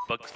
Vox.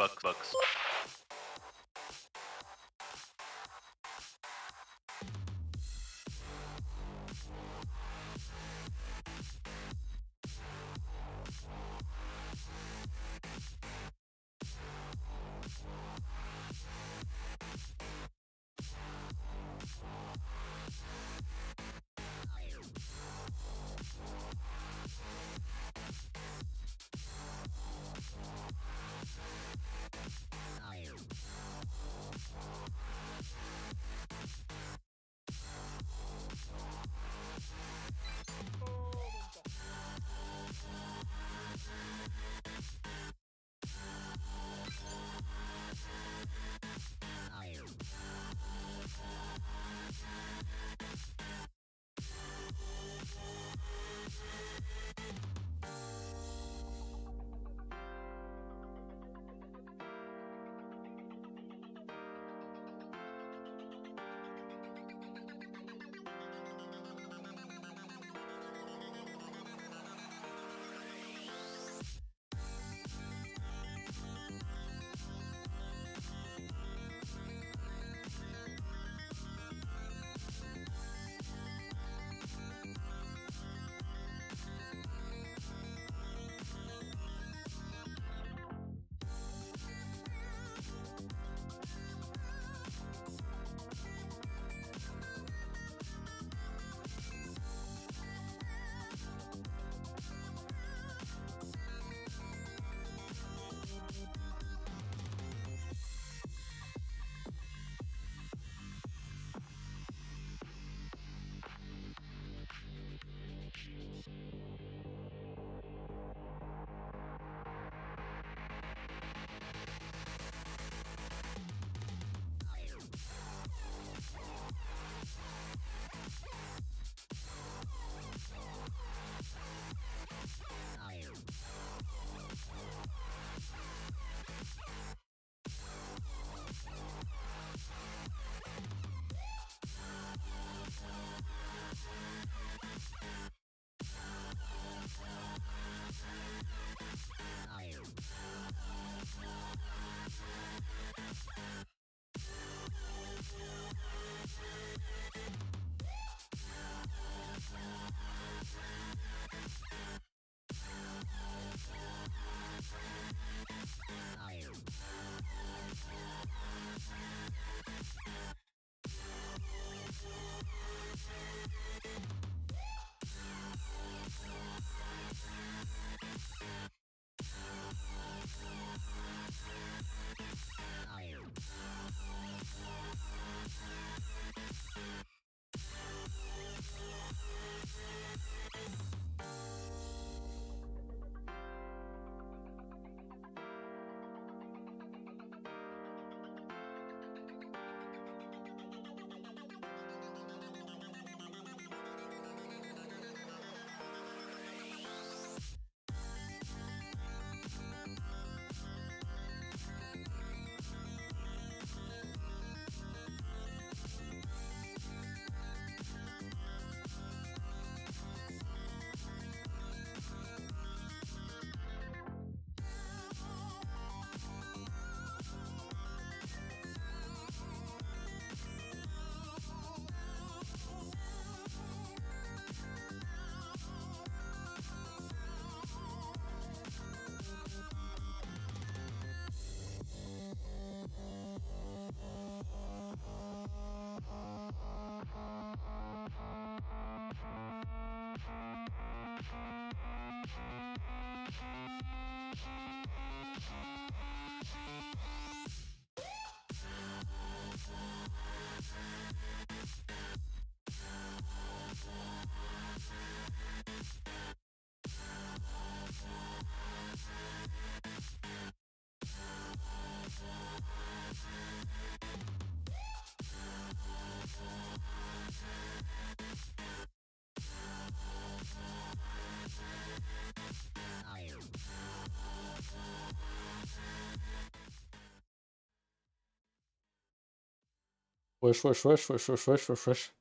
Wesh, wesh, wesh, wesh, wesh, wesh, wesh, wesh.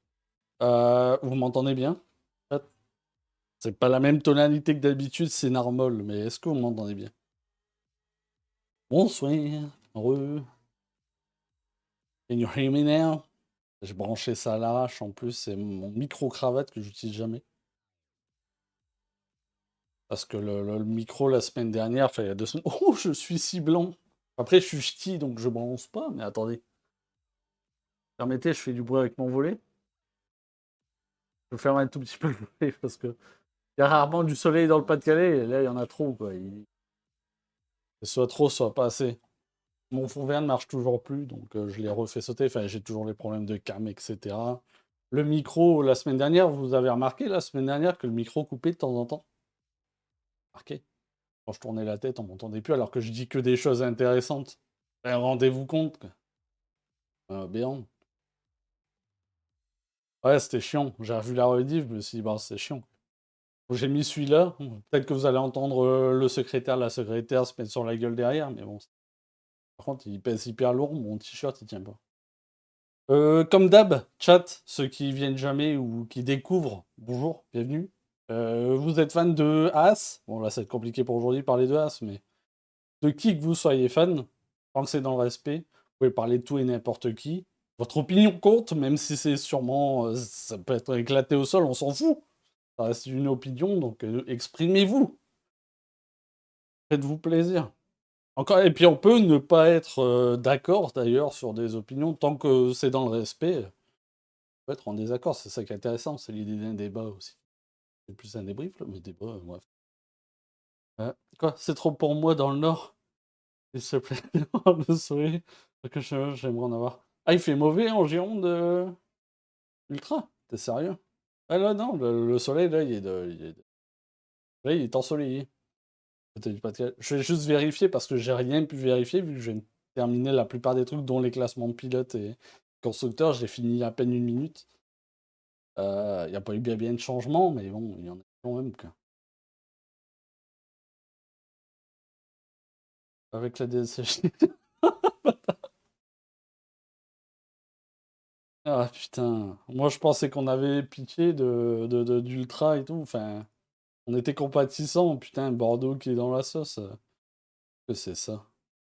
Vous m'entendez bien? En fait, c'est pas la même tonalité que d'habitude, c'est normal, mais est-ce que vous m'entendez bien? Bonsoir, heureux. Can you hear me now? J'ai branché ça à l'arrache en plus, c'est mon micro-cravate que j'utilise jamais. Parce que le micro la semaine dernière, enfin il y a 2 semaines. Oh, je suis si blanc! Après, je suis ch'ti, donc je bronze pas, mais attendez. Permettez, je fais du bruit avec mon volet. Je vais fermer un tout petit peu le volet parce que il y a rarement du soleil dans le Pas-de-Calais, et là il y en a trop, quoi. Soit trop, soit pas assez. Mon fond vert ne marche toujours plus, donc je l'ai refait sauter. Enfin, j'ai toujours les problèmes de cam, etc. Le micro, la semaine dernière, vous avez remarqué la semaine dernière que le micro coupait de temps en temps? Remarqué? Quand je tournais la tête, on m'entendait plus alors que je dis que des choses intéressantes. Ben, rendez-vous compte, quoi. Béant. Ouais, c'était chiant. J'ai revu la rediff, je me suis dit, bah, c'est chiant. Donc, j'ai mis celui-là. Peut-être que vous allez entendre le secrétaire, la secrétaire se mettre sur la gueule derrière, mais bon. Par contre, il pèse hyper lourd, mon t-shirt, il tient pas. Comme d'hab, chat, ceux qui viennent jamais ou qui découvrent, bonjour, bienvenue. Vous êtes fan de As? Bon, là, ça va être compliqué pour aujourd'hui de parler de As, mais de qui que vous soyez fan, tant que c'est dans le respect, vous pouvez parler de tout et n'importe qui. Votre opinion compte, même si c'est sûrement. Ça peut être éclaté au sol, on s'en fout. Ça reste une opinion, donc exprimez-vous. Faites-vous plaisir. Encore, et puis on peut ne pas être d'accord d'ailleurs sur des opinions, tant que c'est dans le respect. Peut être en désaccord, c'est ça qui est intéressant, c'est l'idée d'un débat aussi. C'est plus un débrief, là, mais débat, bref. Quoi? C'est trop pour moi dans le Nord? S'il te plaît, le soleil, que j'aimerais en avoir. Ah, il fait mauvais en Gironde, ultra? T'es sérieux? Ah là, non, le soleil, là, là, il est ensoleillé. Je vais juste vérifier parce que j'ai rien pu vérifier vu que j'ai terminé la plupart des trucs, dont les classements de pilotes et constructeurs. J'ai fini à peine 1 minute. Il n'y a pas eu bien de changement, mais bon, il y en a quand même. Quoi. Avec la DSG. Ah putain. Moi je pensais qu'on avait pitié d'Ultra et tout. Enfin, on était compatissants. Putain, Bordeaux qui est dans la sauce. Que c'est ça?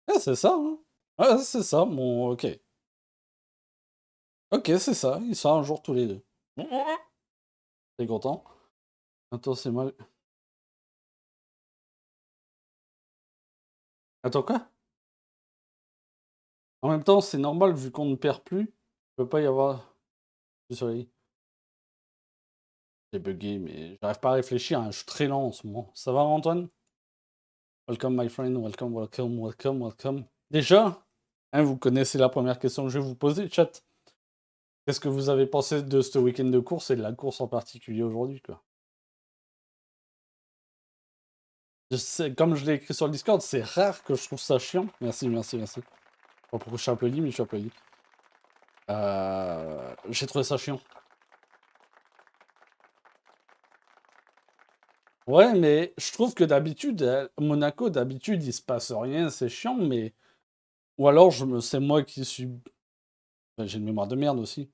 Ah, c'est ça, hein? Ouais, c'est ça. Bon, ok. Ok, c'est ça. Ils sont un jour tous les deux. T'es content? Attends, c'est mal. Attends, quoi? En même temps, c'est normal vu qu'on ne perd plus. Il peut pas y avoir du soleil. J'ai bugué, mais j'arrive pas à réfléchir, hein. Je suis très lent en ce moment. Ça va, Antoine? Welcome, my friend. Welcome, welcome, welcome, welcome. Déjà, hein, vous connaissez la première question que je vais vous poser, chat. Qu'est-ce que vous avez pensé de ce week-end de course et de la course en particulier aujourd'hui, quoi? Comme je l'ai écrit sur le Discord, c'est rare que je trouve ça chiant. Merci, merci, merci. Pas pourquoi je suis applaudi, mais je suis applaudi. J'ai trouvé ça chiant. Ouais, mais je trouve que d'habitude, Monaco, d'habitude, il se passe rien, c'est chiant, mais. Ou alors, c'est moi qui suis. Enfin, j'ai une mémoire de merde aussi.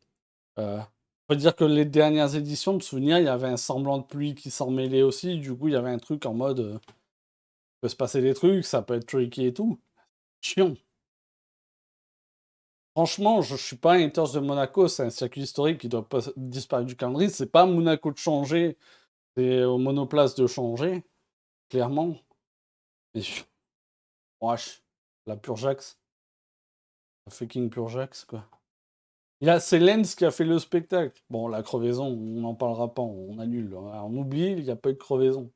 On peut dire que les dernières éditions, de souvenir, il y avait un semblant de pluie qui s'en mêlait aussi. Du coup, il y avait un truc en mode. Il peut se passer des trucs, ça peut être tricky et tout. Chiant. Franchement, je suis pas un haters de Monaco, c'est un circuit historique qui doit pas disparaître du calendrier. C'est pas à Monaco de changer, c'est au monoplace de changer, clairement. Mais. Wesh, la Purjax. La fucking Purjax, quoi. C'est Lens qui a fait le spectacle. Bon, la crevaison, on n'en parlera pas, on annule. On oublie, il n'y a pas eu de crevaison.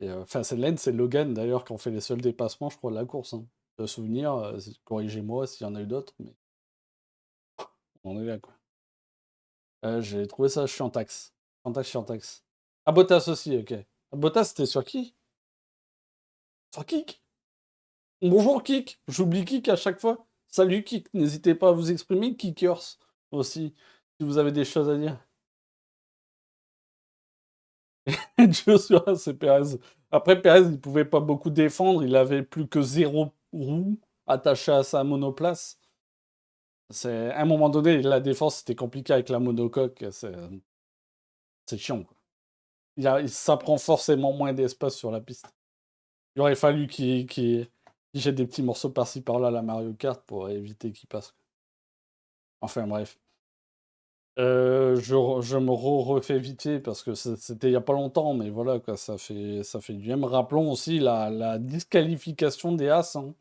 Enfin, c'est Lens et Logan d'ailleurs qui ont fait les seuls dépassements, je crois, de la course. Hein. De souvenir, corrigez-moi s'il y en a eu d'autres, mais on est là, quoi. J'ai trouvé ça chiantax. Chiantax, chiantax. Ah, Bottas aussi, ok. Ah, Bottas, c'était sur qui? Sur Kik? Bonjour Kik, j'oublie Kik à chaque fois. Salut Kik, n'hésitez pas à vous exprimer, Kickers aussi, si vous avez des choses à dire. Joshua, c'est Perez. Après, Perez, il pouvait pas beaucoup défendre. Il avait plus que 0 roue attachée à sa monoplace. À un moment donné, la défense, c'était compliqué avec la monocoque. C'est chiant, quoi. Ça prend forcément moins d'espace sur la piste. Il aurait fallu qu'il Il jette des petits morceaux par-ci par-là à la Mario Kart pour éviter qu'il passe. Enfin bref. Je me refais vite fait parce que c'était il y a pas longtemps, mais voilà, quoi, ça fait du bien. Rappelons aussi la disqualification des As, hein,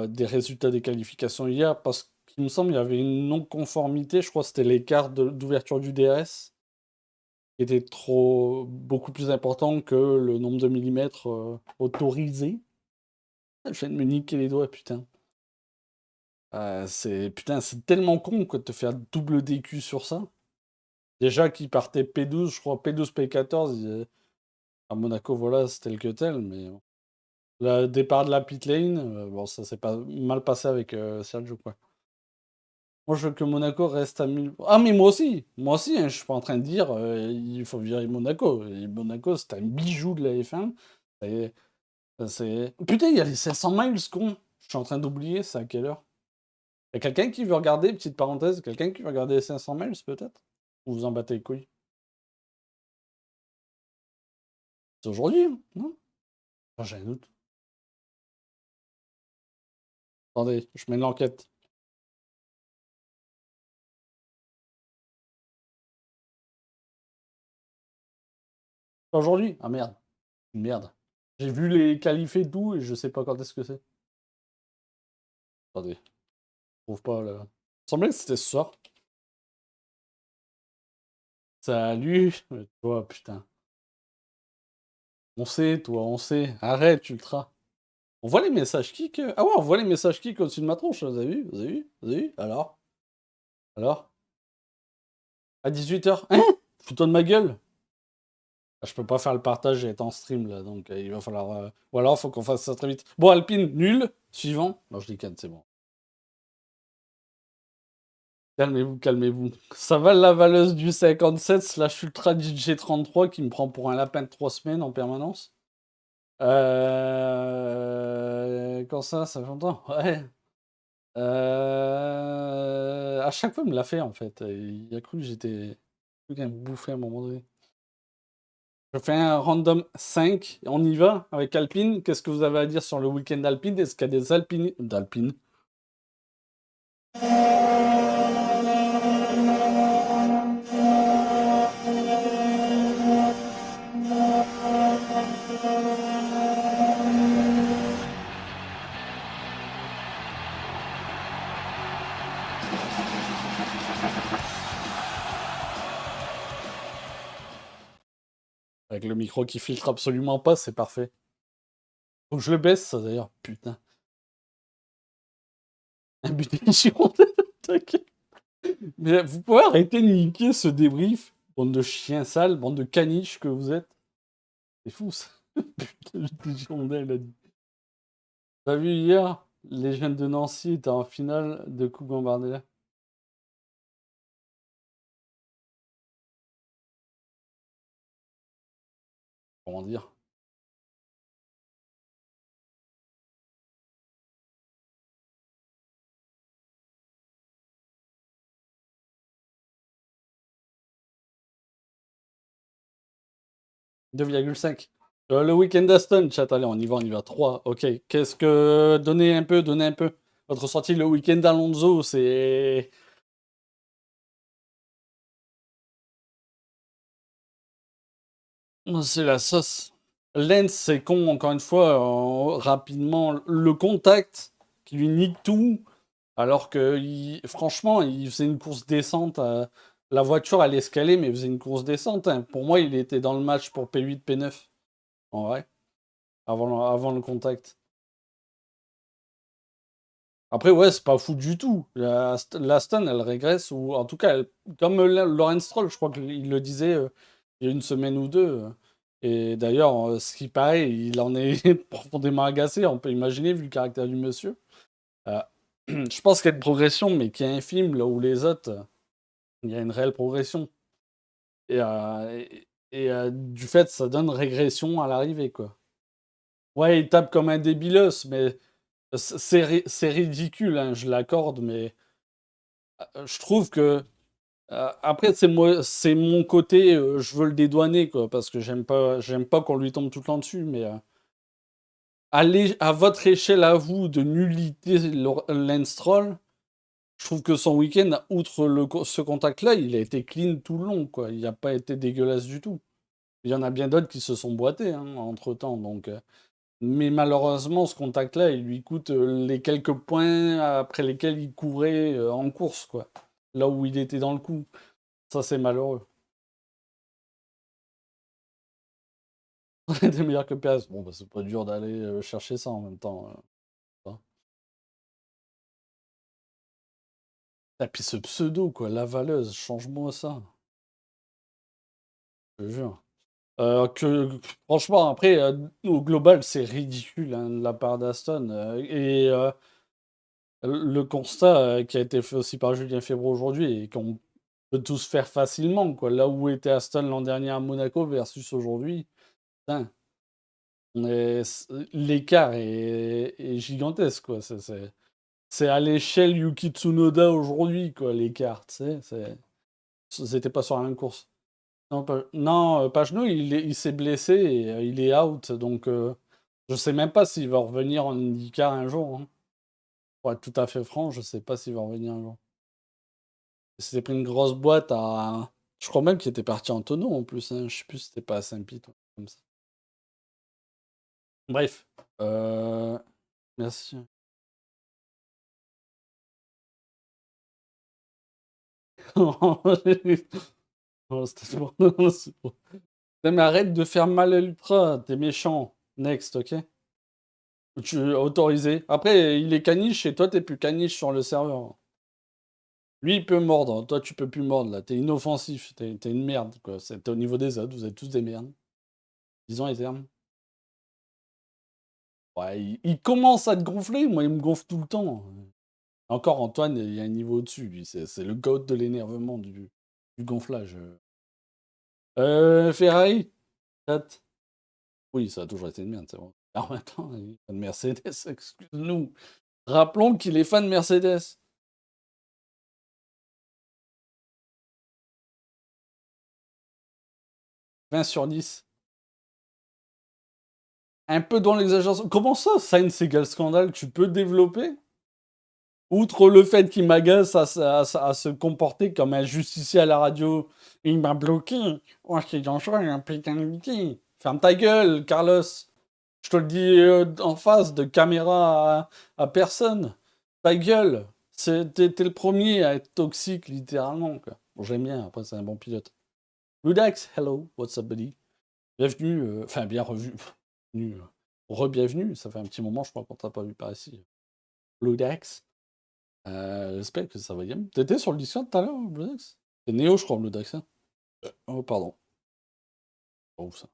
des résultats des qualifications hier, parce qu'il me semble il y avait une non-conformité, je crois que c'était l'écart d'ouverture du DRS qui était beaucoup plus important que le nombre de millimètres autorisé. Je viens de me niquer les doigts, putain. Putain, c'est tellement con quoi, de te faire double DQ sur ça. Déjà qu'il partait P12, je crois P12, P14, à Monaco, voilà, c'est tel que tel, mais bon. Le départ de la pit lane, bon, ça s'est pas mal passé avec Sergio, quoi. Moi, je veux que Monaco reste à 1000. Ah, mais moi aussi, hein, je suis pas en train de dire il faut virer Monaco. Et Monaco, c'est un bijou de la F1. Et, Putain, il y a les 500 miles, con. Je suis en train d'oublier, c'est à quelle heure? Il y a quelqu'un qui veut regarder, petite parenthèse, quelqu'un qui veut regarder les 500 miles, peut-être? Ou vous en battez les couilles? C'est aujourd'hui, hein, non? Ah, j'ai un doute. Attendez, je mets l'enquête. Aujourd'hui? Ah merde. Merde. J'ai vu les qualifs et tout et je sais pas quand est-ce que c'est. Attendez, je trouve pas là. Il me semblait que c'était ce soir. Salut! Toi, putain. On sait, toi, on sait. Arrête, Ultra. On voit les messages qui que. Ah ouais, on voit les messages qui au-dessus de ma tronche. Vous avez vu? Vous avez vu? Vous avez vu? Alors? Alors? À 18h? Hein? Fous-toi de ma gueule! Ah, je peux pas faire le partage, j'ai été en stream là, donc il va falloir. Ou alors, faut qu'on fasse ça très vite. Bon, Alpine, nul. Suivant. Non, je déconne, c'est bon. Calmez-vous, calmez-vous. Ça va la valeuse du 57 slash Ultra DJ33 qui me prend pour un lapin de 3 semaines en permanence. Quand ça fait longtemps? Ouais. À chaque fois, il me l'a fait en fait. Il a cru que j'étais. Cru qu'il allait me bouffer à un moment donné. Je fais un random 5. On y va avec Alpine. Qu'est-ce que vous avez à dire sur le week-end d'Alpine? Est-ce qu'il y a des Alpines d'Alpine? Avec le micro qui filtre absolument pas, c'est parfait. Faut que je le baisse, ça d'ailleurs. Putain. Un but de Girondins d'attaque. Mais vous pouvez arrêter de niquer ce débrief, bande de chiens sales, bande de caniches que vous êtes. C'est fou ça. Putain, des Girondins, il a dit. T'as vu hier, les jeunes de Nancy étaient en finale de Coupe Gambardella. Comment dire? 2,5. Le week-end d'Aston, chat, allez, on y va. 3, ok. Qu'est-ce que. Donnez un peu, donnez un peu. Votre sortie le week-end d'Alonso, c'est. C'est la sauce. Lens, c'est con, encore une fois, rapidement. Le contact qui lui nique tout, alors que franchement, il faisait une course descente. La voiture, elle escalait, mais il faisait une course descente, hein. Pour moi, il était dans le match pour P8, P9, en vrai, avant le contact. Après, ouais, c'est pas fou du tout. L'Aston, elle régresse, ou en tout cas, comme Lawrence Stroll, je crois qu'il le disait il y a une semaine ou deux. Et d'ailleurs, ce qui paraît, il en est profondément agacé, on peut imaginer, vu le caractère du monsieur. Euh, je pense qu'il y a une progression, mais qu'il y a un film là où les autres, il y a une réelle progression. Du fait, ça donne régression à l'arrivée, quoi. Ouais, il tape comme un débilos, mais c'est ridicule, hein, je l'accorde, mais je trouve que après c'est mon côté, je veux le dédouaner quoi, parce que j'aime pas qu'on lui tombe tout le temps dessus, mais À votre échelle à vous de nullité Lance Stroll, je trouve que son week-end, outre ce contact-là, il a été clean tout le long, quoi. Il n'a pas été dégueulasse du tout. Il y en a bien d'autres qui se sont boités, hein, entre-temps, donc... Mais malheureusement, ce contact-là, il lui coûte les quelques points après lesquels il courait en course, quoi. Là où il était dans le coup. Ça, c'est malheureux. On était meilleur que PS. Bon, bah, c'est pas dur d'aller chercher ça en même temps. Hein. Et puis ce pseudo, quoi, la valeuse, change-moi ça. Je te jure. Franchement, après, au global, c'est ridicule hein, de la part d'Aston. Le constat qui a été fait aussi par Julien Febvre aujourd'hui et qu'on peut tous faire facilement, quoi. Là où était Aston l'an dernier à Monaco versus aujourd'hui, putain, l'écart est gigantesque, quoi. C'est à l'échelle Yuki Tsunoda aujourd'hui, quoi, l'écart, tu sais. C'était pas sur la même course. Non, Pagenaud, il s'est blessé et il est out, donc je sais même pas s'il va revenir en IndyCar un jour. Hein. Pour être tout à fait franc, je sais pas s'il va revenir un jour. Il s'était pris une grosse boîte à. Je crois même qu'il était parti en tonneau en plus. Hein. Je sais plus si c'était pas à Saint-Pete ou comme ça. Bref. Merci. Oh, c'était bon. C'est bon. Mais arrête de faire mal à l'ultra, t'es méchant. Next, ok? Tu autorisé. Après, il est caniche et toi, t'es plus caniche sur le serveur. Lui, il peut mordre. Toi, tu peux plus mordre là. T'es inoffensif. T'es une merde, quoi. T'es au niveau des autres. Vous êtes tous des merdes. Disons les termes. Ouais, il commence à te gonfler. Moi, il me gonfle tout le temps. Encore, Antoine, il y a un niveau au-dessus. Lui, c'est le goat de l'énervement du gonflage. Ferrari, chat. Oui, ça a toujours été une merde, c'est vrai. En même temps, il est fan de Mercedes, excuse-nous. Rappelons qu'il est fan de Mercedes. 20/10. Un peu dans l'exagération. Comment ça, Sainz égale scandale? Tu peux développer? Outre le fait qu'il m'agace à se comporter comme un justicier à la radio. Il m'a bloqué. Oh, c'est dangereux, un putain de métier. Ferme ta gueule, Carlos. Je te le dis en face, de caméra à personne. Ta gueule. T'es le premier à être toxique, littéralement. Quoi. Bon, j'aime bien, après, c'est un bon pilote. Ludax, hello, what's up, buddy? Bienvenue, enfin, bien revu. Bienvenue, re-bienvenue, ça fait un petit moment, je crois qu'on t'a pas vu par ici. Ludax, j'espère que ça va bien. T'étais sur le Discord tout à l'heure, Ludax? C'est Néo, je crois, Ludax. Hein. Oh, pardon. Pas ouf, ça.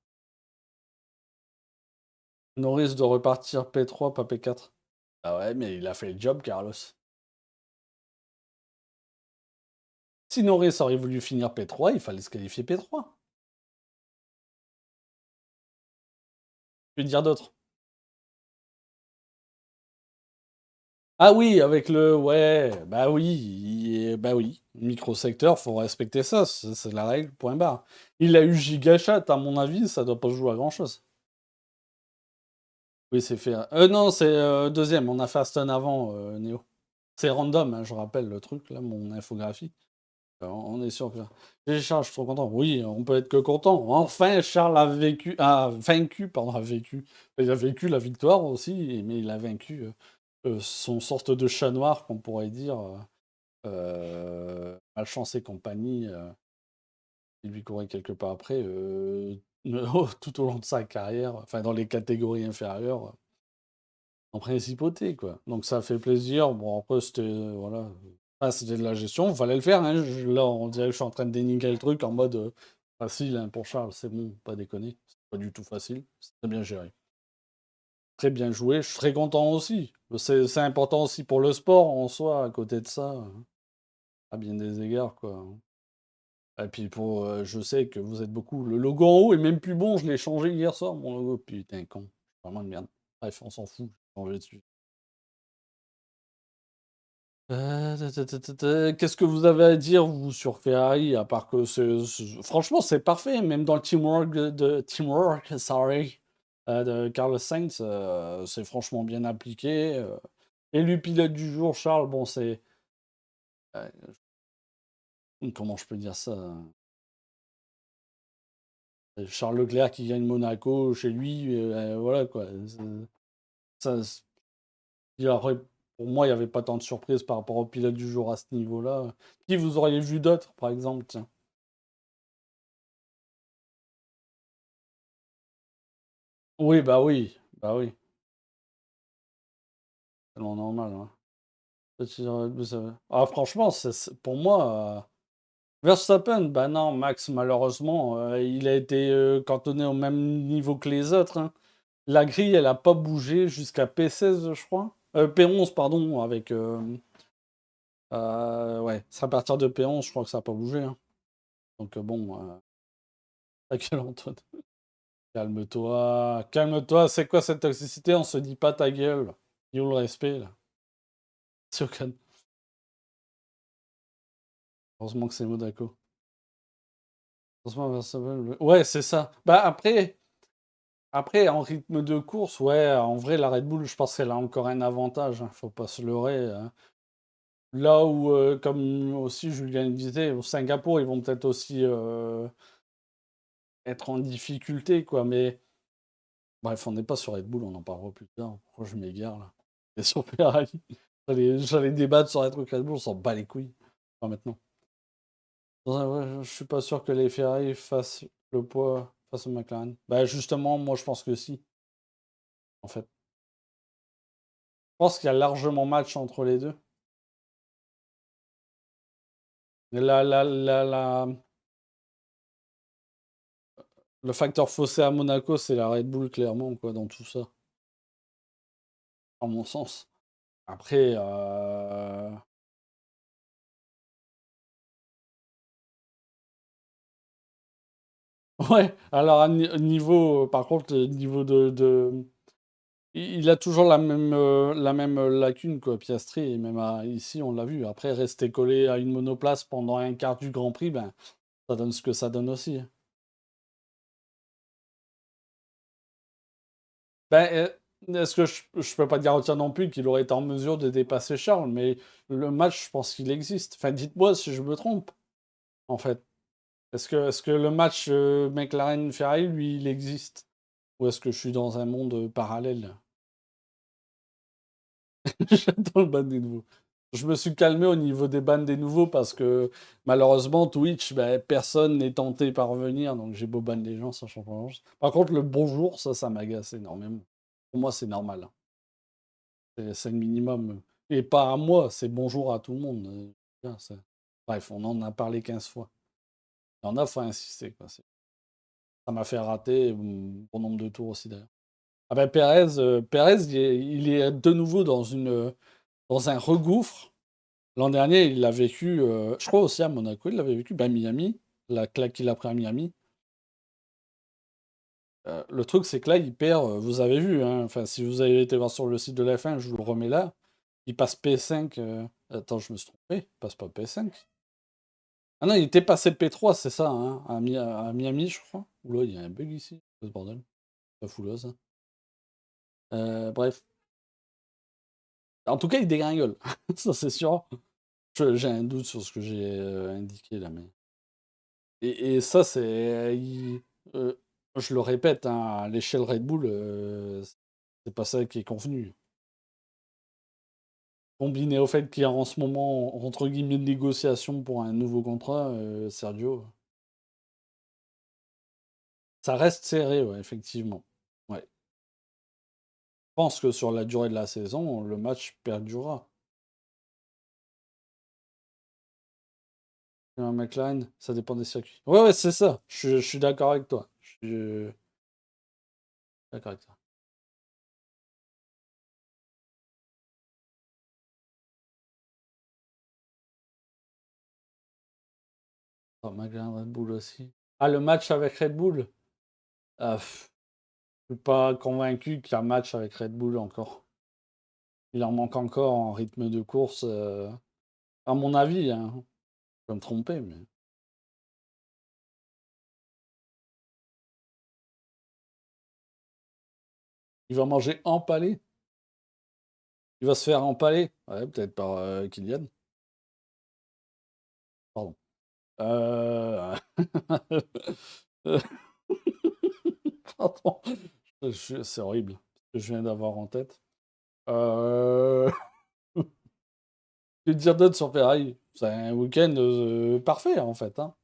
Norris de repartir P3, pas P4. Ah ouais, mais il a fait le job, Carlos. Si Norris aurait voulu finir P3, il fallait se qualifier P3. Je vais dire d'autres. Ah oui, avec le... Ouais, bah oui, bah oui. Microsecteur, faut respecter ça, c'est la règle, point barre. Il a eu gigachat, à mon avis, ça doit pas jouer à grand-chose. Oui, c'est fait... non, c'est deuxième, on a fait Aston avant, Néo. C'est random, hein, je rappelle le truc, là, mon infographie. On est sûr que... J'ai Charles, je suis trop content. Oui, on peut être que content. Enfin, Charles a vaincu, pardon, a vécu. Il a vécu la victoire aussi, mais il a vaincu son sorte de chat noir, qu'on pourrait dire, Malchance et compagnie, il lui courait quelque part après, tout au long de sa carrière, enfin dans les catégories inférieures, en principauté, quoi. Donc ça fait plaisir. Bon, après, c'était, voilà, c'était de la gestion, fallait le faire, hein. Là, on dirait que je suis en train de dénigrer le truc en mode facile hein, pour Charles, c'est bon, pas déconner. C'est pas du tout facile, c'est très bien géré. Très bien joué, je suis très content aussi. C'est important aussi pour le sport en soi, à côté de ça, à bien des égards, quoi. Et puis je sais que vous êtes beaucoup. Le logo en haut est même plus bon, je l'ai changé hier soir, mon logo. Putain, con. Vraiment une merde. Bref, on s'en fout. J'ai changé dessus. Qu'est-ce que vous avez à dire, vous, sur Ferrari, à part que franchement, c'est parfait, même dans le teamwork sorry. de Carlos Sainz, c'est franchement bien appliqué. Élu pilote du jour, Charles, bon, c'est. Comment je peux dire ça? Charles Leclerc qui gagne Monaco chez lui, voilà quoi. Ça, pour moi, il n'y avait pas tant de surprises par rapport au pilote du jour à ce niveau-là. Qui vous auriez vu d'autres, par exemple, tiens? Oui, bah oui, bah oui. Tellement normal, hein. Ah, franchement, pour moi, Verstappen, bah non, Max, malheureusement, il a été cantonné au même niveau que les autres, hein. La grille, elle a pas bougé jusqu'à P16, je crois. P11, pardon, avec. Ouais, c'est à partir de P11, je crois que ça n'a pas bougé, hein. Donc bon, à quel Antoine? Calme-toi, calme-toi, c'est quoi cette toxicité? On se dit pas ta gueule. Yo le respect, là. C'est au calme. Heureusement que c'est Monaco. Heureusement, Verstappen, ouais, c'est ça. Bah après, en rythme de course, ouais, en vrai, la Red Bull, je pense qu'elle a encore un avantage, hein, faut pas se leurrer, hein. Là où, comme aussi Julien le disait, au Singapour, ils vont peut-être aussi être en difficulté, quoi. Mais bref, on n'est pas sur Red Bull, on en parlera plus tard. Pourquoi je m'égare là? Et sur Ferrari, j'allais débattre sur un truc Red Bull, on s'en bat les couilles. Pas maintenant. Ouais, je suis pas sûr que les Ferrari fassent le poids face au McLaren. Bah justement, moi je pense que si, en fait. Je pense qu'il y a largement match entre les deux. La, le facteur fossé à Monaco, c'est la Red Bull, clairement, quoi, dans tout ça, à mon sens. Après, ouais, alors niveau, par contre, niveau il a toujours la même lacune, quoi, Piastri, et même ici, on l'a vu. Après, rester collé à une monoplace pendant un quart du Grand Prix, ben, ça donne ce que ça donne aussi. Ben, est-ce que je peux pas te garantir non plus qu'il aurait été en mesure de dépasser Charles, mais le match, je pense qu'il existe. Enfin, dites-moi si je me trompe, en fait. Est-ce que le match McLaren-Ferrari, lui, il existe? Ou est-ce que je suis dans un monde parallèle? J'attends le ban des nouveaux. Je me suis calmé au niveau des bans des nouveaux parce que malheureusement, Twitch, ben, personne n'est tenté par revenir, donc j'ai beau ban les gens, ça change pas grand-chose. Par contre, le bonjour, ça m'agace énormément. Pour moi, c'est normal, hein. C'est le minimum. Et pas à moi, c'est bonjour à tout le monde. Bien, bref, on en a parlé 15 fois. Il y en a, faut insister, quoi. Ça m'a fait rater bon nombre de tours aussi, d'ailleurs. Ah ben, Perez, il est de nouveau dans un regouffre. L'an dernier, il l'a vécu, je crois aussi à Monaco, il l'avait vécu, ben Miami, la claque qu'il a pris à Miami. Le truc, c'est que là, il perd, vous avez vu, hein, enfin, si vous avez été voir sur le site de la F1, je vous le remets là. Il passe P5. Attends, je me suis trompé. Il passe pas P5. Ah non, il était passé P3, c'est ça, hein, à Miami, je crois. Oula, il y a un bug ici. Ce bordel. Pas fouleuse, hein. Bref. En tout cas, il dégringole. Ça, c'est sûr. J'ai un doute sur ce que j'ai indiqué là, mais. Et ça, euh, je le répète, hein, à l'échelle Red Bull, c'est pas ça qui est convenu. Combiné au fait qu'il y a en ce moment, entre guillemets, une négociation pour un nouveau contrat, Sergio, ça reste serré, ouais, effectivement. Ouais. Je pense que sur la durée de la saison, le match perdurera. Un McLaren, ça dépend des circuits. Ouais, ouais, c'est ça. Je suis d'accord avec toi. Je suis d'accord avec toi. Oh, McLaren Red Bull aussi. Ah, le match avec Red Bull? Ah, je suis pas convaincu qu'il y a un match avec Red Bull encore. Il en manque encore en rythme de course, à mon avis, hein. Je peux me tromper, mais. Il va manger empalé. Il va se faire empaler. Ouais, peut-être par Kylian. Pardon. Euh... Pardon. C'est horrible ce que je viens d'avoir en tête. Euh... Que dire d'autre sur Ferrari? C'est un week-end parfait en fait, hein.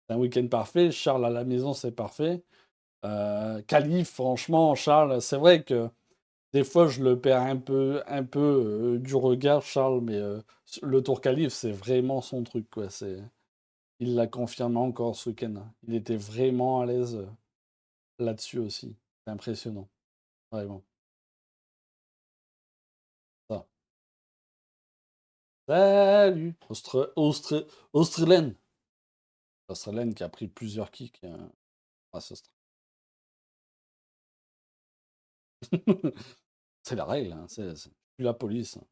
C'est un week-end parfait. Charles à la maison, c'est parfait. Qualif, franchement, Charles, c'est vrai que des fois je le perds un peu du regard, Charles, mais le Tour Qualif, c'est vraiment son truc, quoi. Il l'a confirmé encore ce week-end, hein. Il était vraiment à l'aise là-dessus aussi. C'est impressionnant, vraiment. Ça. Salut! Australienne. Australienne qui a pris plusieurs kicks. Ah, ça, c'est la règle, hein. C'est plus la police, hein.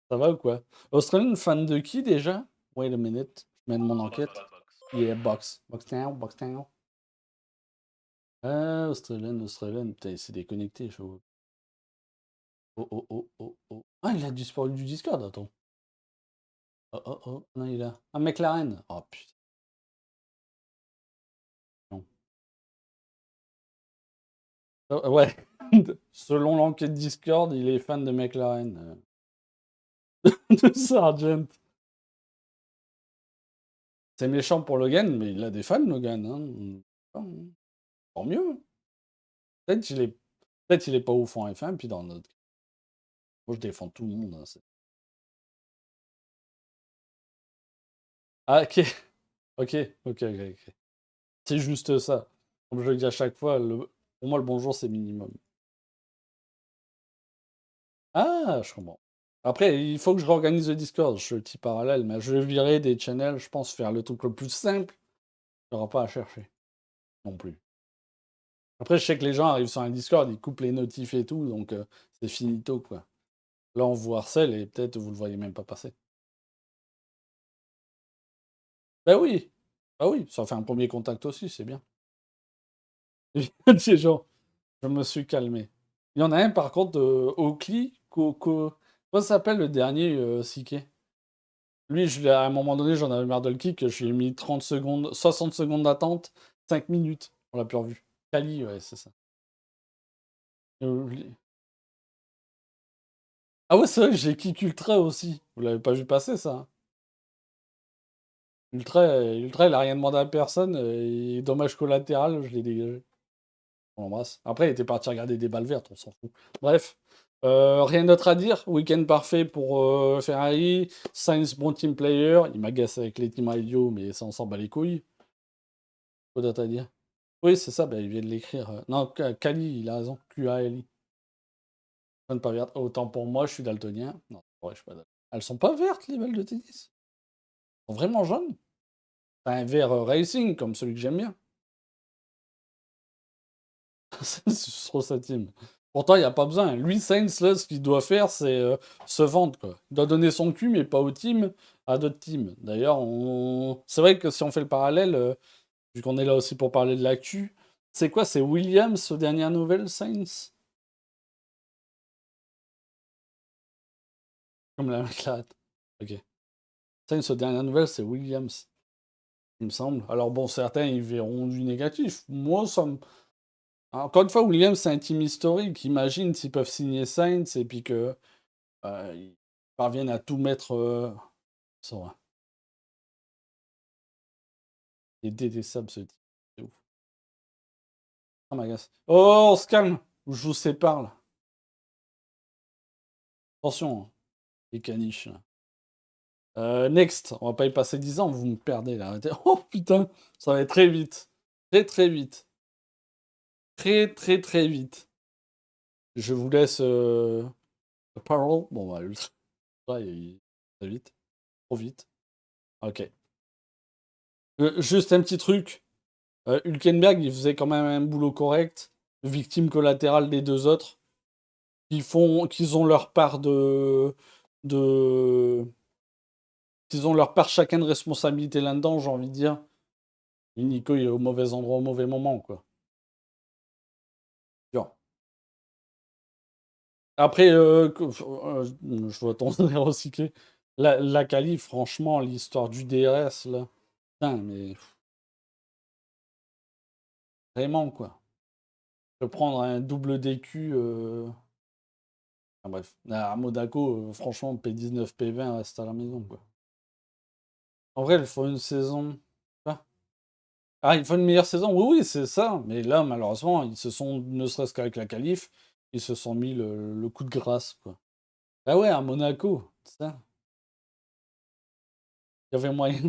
Ça va ou quoi? Australienne, fan de qui déjà? Wait a minute. Je mène mon enquête. Yeah, box. Box town, box town. Ah, Australienne. Putain, il s'est déconnecté, je vois. Oh, oh, oh, oh, oh. Ah, il a disparu du Discord, attends. Oh, oh, oh. Non, il a. Ah, McLaren. Oh, putain. Non. Ouais. Selon l'enquête Discord, il est fan de McLaren. De Sargent. C'est méchant pour Logan, mais il a des fans, Logan, hein. Tant mieux. Peut-être qu'il est... Peut-être il est pas ouf en F1, puis dans notre... Moi, je défends tout le monde, hein. Ah, ok. Ok, ok. C'est juste ça. Comme je le dis à chaque fois, pour moi, le bonjour, c'est minimum. Ah, je comprends. Après, il faut que je réorganise le Discord. Je suis le petit parallèle, mais je vais virer des channels, je pense, faire le truc le plus simple. Il n'y aura pas à chercher non plus. Après, je sais que les gens arrivent sur un Discord, ils coupent les notifs et tout, donc c'est finito, quoi. Là, on vous harcèle et peut-être vous le voyez même pas passer. Ben oui, bah oui, ça fait un premier contact aussi, c'est bien. Ces gens, je me suis calmé. Il y en a un, par contre, Oakley, comment ça s'appelle le dernier Siké? Lui, à un moment donné, j'en avais marre de le kick, je lui ai mis 30 secondes, 60 secondes d'attente, 5 minutes, on l'a plus revu. Kali, ouais, c'est ça. Ah ouais, c'est vrai que j'ai kick Ultra aussi. Vous l'avez pas vu passer, ça, hein. Ultra, il a rien demandé à personne, et dommage collatéral, je l'ai dégagé. On l'embrasse. Après, il était parti regarder des balles vertes, on s'en fout. Bref, rien d'autre à dire. Week-end parfait pour Ferrari. Sainz, bon team player. Il m'agace avec les teams idiots, mais ça, on s'en bat les couilles. Quoi d'autre à dire? Oui, c'est ça, bah, il vient de l'écrire. Non, Kali, il a raison. Q-A-L-I. Jaune pas verte. Autant pour moi, je suis daltonien. Non, ouais, je suis pas daltonien. Elles sont pas vertes, les balles de tennis. Elles sont vraiment jaunes. C'est un vert racing, comme celui que j'aime bien. C'est trop sa team. Pourtant, il n'y a pas besoin. Lui, Sainz, là, ce qu'il doit faire, c'est se vendre, quoi. Il doit donner son cul, mais pas au team, à d'autres teams. D'ailleurs, c'est vrai que si on fait le parallèle, vu qu'on est là aussi pour parler de l'actu, c'est quoi? C'est Williams aux dernières nouvelles, Sainz? Comme la McLaren. Ok. Sainz aux dernières nouvelles, c'est Williams, il me semble. Alors bon, certains, ils verront du négatif. Moi, ça me... Encore une fois, Williams, c'est un team historique. Imagine s'ils peuvent signer Sainz et puis que ils parviennent à tout mettre. Ça va. Il est détestable ce type. C'est ouf. Ah, m'agace. Oh, on se calme. Je vous sépare là. Attention, hein, les caniches là. Next, on va pas y passer 10 ans, vous me perdez là. Arrêtez. Oh putain, ça va être très vite. Très vite. Très vite. Je vous laisse parole. Bon bah ultra. Très vite. Trop vite. Ok. Juste un petit truc. Hülkenberg, il faisait quand même un boulot correct. Victime collatérale des deux autres. Qu'ils ont leur part de, qu'ils ont leur part chacun de responsabilité là-dedans, j'ai envie de dire. Et Nico, il est au mauvais endroit au mauvais moment, quoi. Après, je vois ton air recyclé. La qualif, franchement, l'histoire du DRS, là. Putain, mais vraiment, quoi. Je peux prendre un double DQ. Enfin, bref, à Monaco, franchement, P19, P20 reste à la maison, quoi. En vrai, il faut une saison. Quoi. Ah, il faut une meilleure saison? Oui, oui, c'est ça. Mais là, malheureusement, ils se sont, ne serait-ce qu'avec la qualif, ils se sont mis le coup de grâce, quoi. Ah ouais, à Monaco, c'est ça. Il y avait moyen,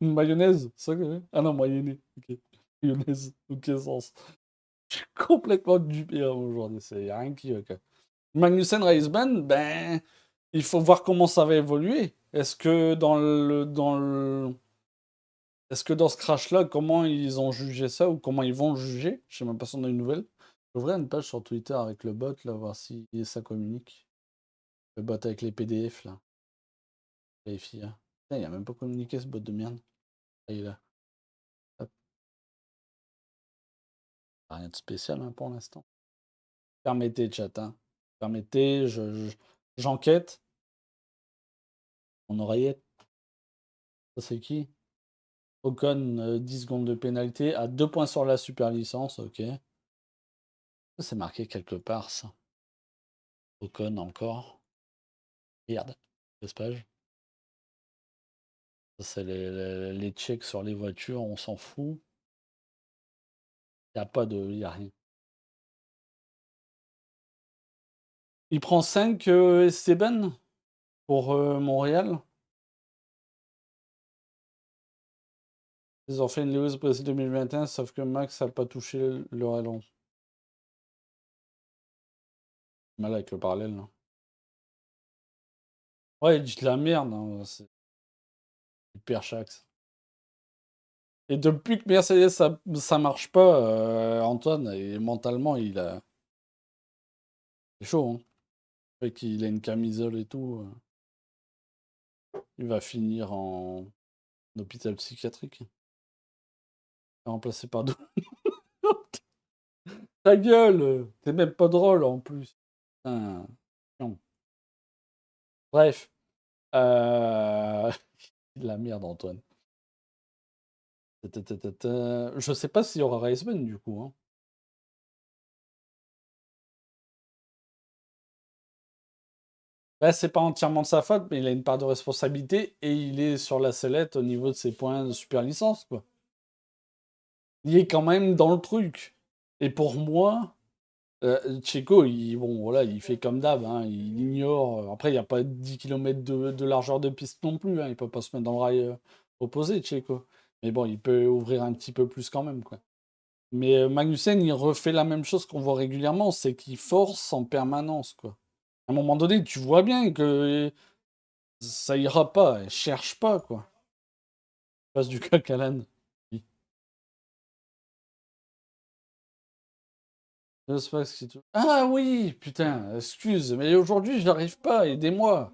une mayonnaise, c'est ça que... Ah non, moyennée. Ok. Mayonnaise, ok, sens. Je suis complètement dupé aujourd'hui, c'est rien qui va, quoi. Magnussen Raceban, ben, il faut voir comment ça va évoluer. Est-ce que dans ce crash-là, comment ils ont jugé ça ou comment ils vont le juger? Je sais même pas si on a une nouvelle. J'ouvrais une page sur Twitter avec le bot, là, voir si ça communique. Le bot avec les PDF, là. Vérifie, hein. Putain, il a même pas communiqué, ce bot de merde. Ah, il est là. Hop. Rien de spécial, hein, pour l'instant. Permettez, chat, hein. Permettez, j'enquête. Mon oreillette. Ça, c'est qui? Ocon, 10 secondes de pénalité. À 2 points sur la super licence, ok. C'est marqué quelque part, ça. Ocon encore. Merde. Page. Ça, c'est les checks sur les voitures, on s'en fout. Y a rien. Il prend 5 Esteban pour Montréal. Ils ont fait une Lewis Brésil 2021, sauf que Max n'a pas touché le rallonge. Mal avec le parallèle, là. Ouais, il dit de la merde, hein, c'est hyper chax. Et depuis que Mercedes ça marche pas, Antoine, et mentalement, c'est chaud, hein. Le fait qu'il a une camisole et tout, il va finir en hôpital psychiatrique. Remplacé par d'autres. Ta gueule! T'es même pas drôle en plus. Putain, chiant. Bref. De la merde, Antoine. Je sais pas s'il y aura Raceman du coup, hein. Bah, c'est pas entièrement de sa faute, mais il a une part de responsabilité et il est sur la sellette au niveau de ses points de super licence, quoi. Il est quand même dans le truc. Et pour moi, Checo, bon, voilà, il fait comme d'hab, hein, il ignore. Après, il n'y a pas 10 km de largeur de piste non plus, hein, il peut pas se mettre dans le rail opposé, Checo. Mais bon, il peut ouvrir un petit peu plus quand même, quoi. Mais Magnussen, il refait la même chose qu'on voit régulièrement, c'est qu'il force en permanence, quoi. À un moment donné, tu vois bien que ça ira pas, elle cherche pas, quoi. Passe du coq à l'âne. Oui. Je sais pas ce qui Ah oui, putain, excuse, mais aujourd'hui, j'arrive pas, aidez-moi.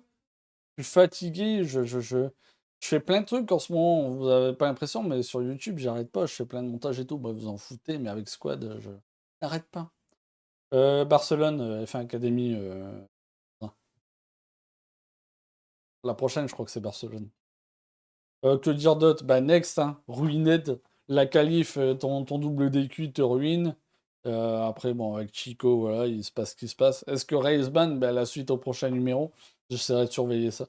Je suis fatigué, je fais plein de trucs en ce moment, vous avez pas l'impression, mais sur YouTube, j'arrête pas, je fais plein de montages et tout, bref, vous en foutez, mais avec Squad, je n'arrête pas. Barcelone, F1 Academy, non. La prochaine, je crois que c'est Barcelone. Que dire d'autre? Bah, next, hein, Ruined, la qualif, ton double DQ te ruine. Après, bon, avec Chico, voilà, il se passe ce qui se passe. Est-ce que Raceban, bah, la suite au prochain numéro, j'essaierai de surveiller ça.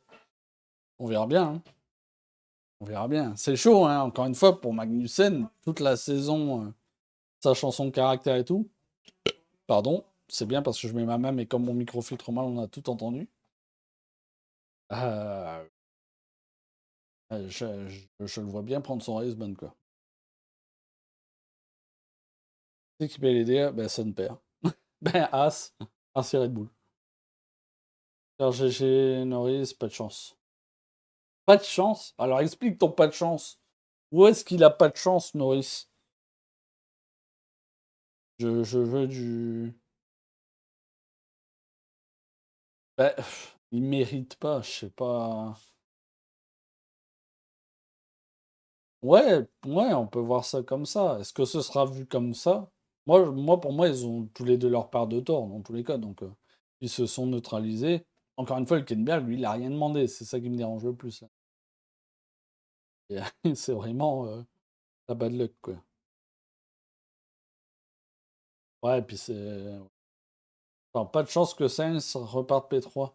On verra bien, hein. On verra bien. C'est chaud, hein, encore une fois, pour Magnussen, toute la saison, sachant son caractère et tout. Pardon, c'est bien parce que je mets ma main, mais comme mon micro filtre mal, on a tout entendu. Euh, je le vois bien prendre son Raceban, quoi. C'est qui paye les dégâts? Ben, son père. Ben, As. As et Red Bull. Alors, GG, Norris, pas de chance. Pas de chance? Alors, explique ton pas de chance. Où est-ce qu'il a pas de chance, Norris? Je veux du... Ben, il mérite pas, je sais pas. Ouais, ouais, on peut voir ça comme ça. Est-ce que ce sera vu comme ça? Pour moi, ils ont tous les deux leur part de tort, dans tous les cas, donc... qui se sont neutralisés. Encore une fois, le Kenberg, lui, il a rien demandé. C'est ça qui me dérange le plus. Là. Et, c'est vraiment la bad luck, quoi. Ouais, et puis c'est. Enfin, pas de chance que Sainz reparte P3,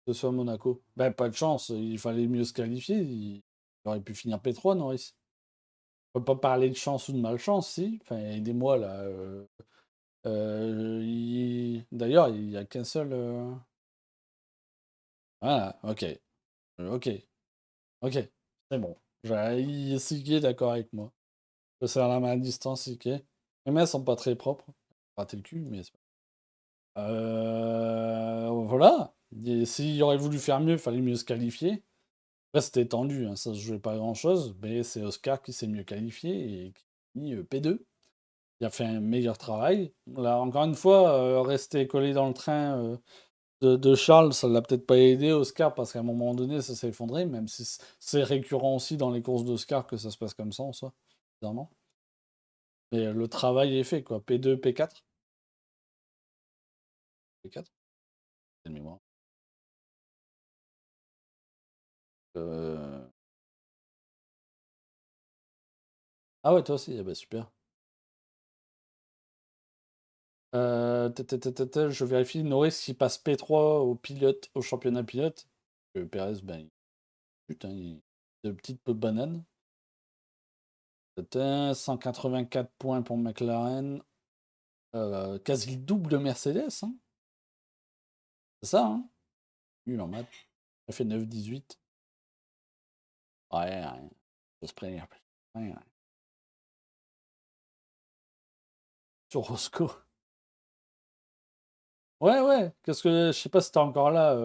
que ce soit Monaco. Ben, pas de chance, il fallait mieux se qualifier. Il aurait pu finir P3, Norris. On peut pas parler de chance ou de malchance, si. Enfin, aidez-moi là. D'ailleurs, il n'y a qu'un seul. Voilà, ok. Ok. Ok. C'est bon. Siki est d'accord avec moi. Je serre la main à distance, Siki. Les mains sont pas très propres. Raté le cul, mais c'est pas. Voilà. S'il aurait voulu faire mieux, il fallait mieux se qualifier. Après, c'était tendu, hein, ça se jouait pas grand-chose, mais c'est Oscar qui s'est mieux qualifié et qui a mis P2. Il a fait un meilleur travail. Là, encore une fois, rester collé dans le train de Charles, ça l'a peut-être pas aidé, Oscar, parce qu'à un moment donné, ça s'est effondré, même si c'est récurrent aussi dans les courses d'Oscar que ça se passe comme ça en soi, évidemment. Mais le travail est fait, quoi. P2, P4. P4, c'est de mémoire. Euh, Ah ouais, toi aussi, eh ben, super. Je vérifie, Norris qui passe P3 au pilote, au championnat pilote. Perez, ben, putain, de petites peu de bananes. 184 points pour McLaren. Quasi le double de Mercedes, hein. C'est ça, hein. Nul en maths. Il a fait 9,18. Ouais, ouais. Ça se prévenir. Ouais, ouais. Sur Roscoe. Ouais, ouais. Qu'est-ce que. Je sais pas si t'es encore là.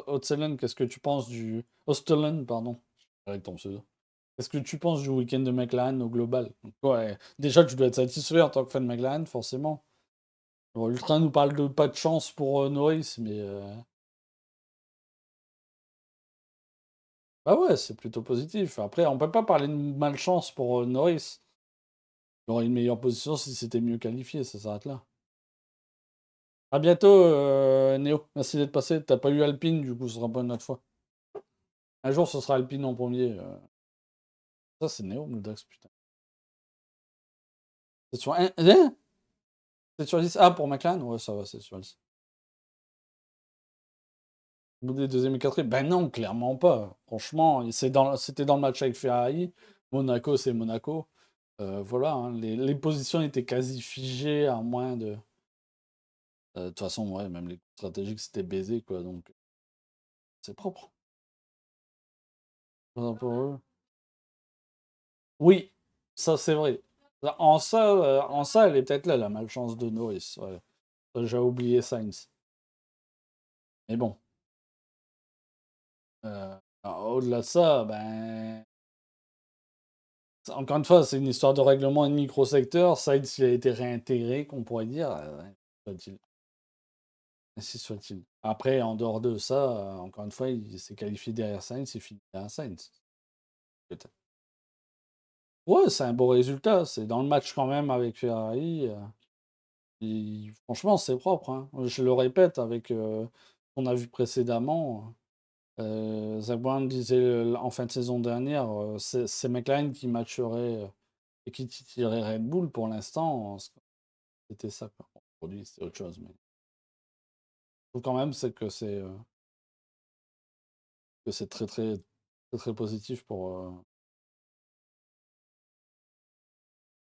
Otselen, qu'est-ce que tu penses du. Ostelen, pardon. Avec ton pseudo. Qu'est-ce que tu penses du week-end de McLaren au global? Donc, ouais. Déjà, tu dois être satisfait en tant que fan de McLaren, forcément. Bon, Ultra nous parle de pas de chance pour Norris, mais. Bah ouais, c'est plutôt positif. Après, on peut pas parler de malchance pour Norris. Il aurait une meilleure position si c'était mieux qualifié, ça s'arrête là. À bientôt, Néo. Merci d'être passé. T'as pas eu Alpine, du coup, ce sera pas une autre fois. Un jour, ce sera Alpine en premier. Ça, c'est Néo, Dax, putain. C'est sur 1. Hein. C'est sur 10. Ah, pour McLaren? Ouais, ça va, c'est sur 10. Boudé deuxième et quatrième? Ben non, clairement pas. Franchement, c'était dans le match avec Ferrari. Monaco, c'est Monaco. Voilà, hein, les positions étaient quasi figées à moins de. De toute façon, ouais, même les stratégiques, c'était baisé, quoi. Donc, c'est propre. Pour eux. Oui, ça, c'est vrai. En ça, elle est peut-être là, la malchance de Norris. Ouais. J'ai oublié Sainz. Mais bon. Au-delà de ça, ben. Encore une fois, c'est une histoire de règlement et de micro-secteur. Sainz, il a été réintégré, qu'on pourrait dire. Soit-il. Ainsi soit-il. Après, en dehors de ça, encore une fois, il s'est qualifié derrière Sainz, il finit derrière Sainz. Peut-être. Ouais, c'est un beau résultat. C'est dans le match quand même avec Ferrari. Franchement, c'est propre, hein. Je le répète avec ce qu'on a vu précédemment. Zach Brown disait en fin de saison dernière, c'est McLaren qui matcherait et qui titillerait Red Bull pour l'instant. C'était ça, quoi. Bon, aujourd'hui, c'est autre chose. Mais je trouve quand même que c'est très, très, très, très positif pour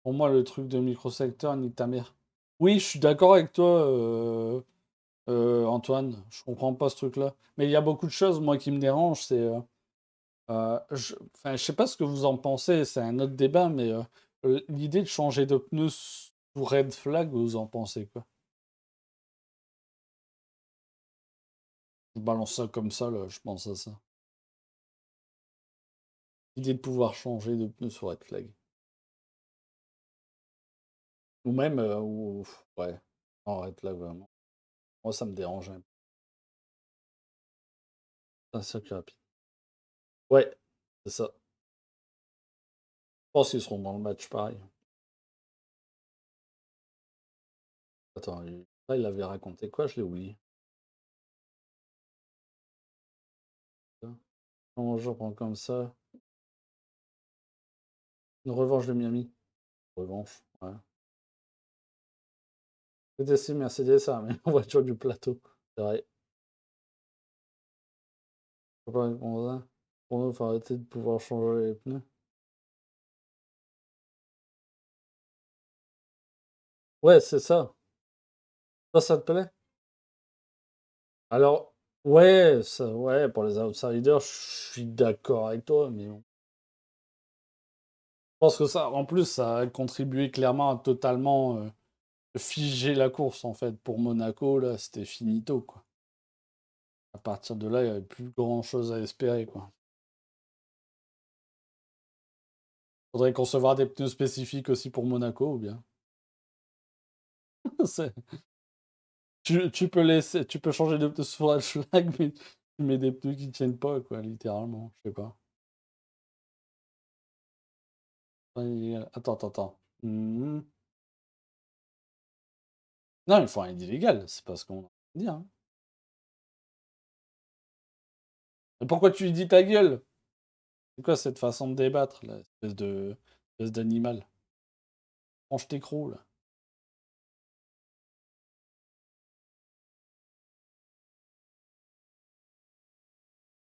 moi, le truc de microsecteur, nique ta mère. Oui, je suis d'accord avec toi, Antoine. Je comprends pas ce truc-là. Mais il y a beaucoup de choses, moi, qui me dérangent. C'est. Enfin, je sais pas ce que vous en pensez, c'est un autre débat, mais l'idée de changer de pneus sous red flag, vous en pensez quoi? Je balance ça comme ça, là, je pense à ça. L'idée de pouvoir changer de pneus sous red flag. Ou même, ouais, en red flag, vraiment. Moi, ça me dérange un peu. Un circuit rapide. Ouais, c'est ça. Je pense qu'ils seront dans le match pareil. Attends, Ah, il avait raconté quoi? Je l'ai oublié. Comment je reprends comme ça? Une revanche de Miami. Revanche, ouais. PTC Mercedes a ramené la voiture du plateau. C'est vrai. Faut pas répondre à ça. Pour nous, faut arrêter de pouvoir changer les pneus. Ouais, c'est ça. Ça te plaît? Alors, ouais, ça, ouais, pour les outsiders, je suis d'accord avec toi, mais bon. Je pense que ça, en plus, ça a contribué clairement à totalement figer la course, en fait. Pour Monaco, là, c'était finito, quoi. À partir de là, il n'y avait plus grand-chose à espérer, quoi. Faudrait concevoir des pneus spécifiques aussi pour Monaco, ou bien. C'est- tu peux laisser, tu peux changer de pneus sur la flag, mais tu mets des pneus qui tiennent pas, quoi, littéralement. Je sais pas. Attends, attends, attends. Non, il faut un illégal, c'est pas ce qu'on dit, hein. Mais pourquoi tu lui dis ta gueule? C'est quoi cette façon de débattre, là, espèce d'animal? Range tes crocs, là.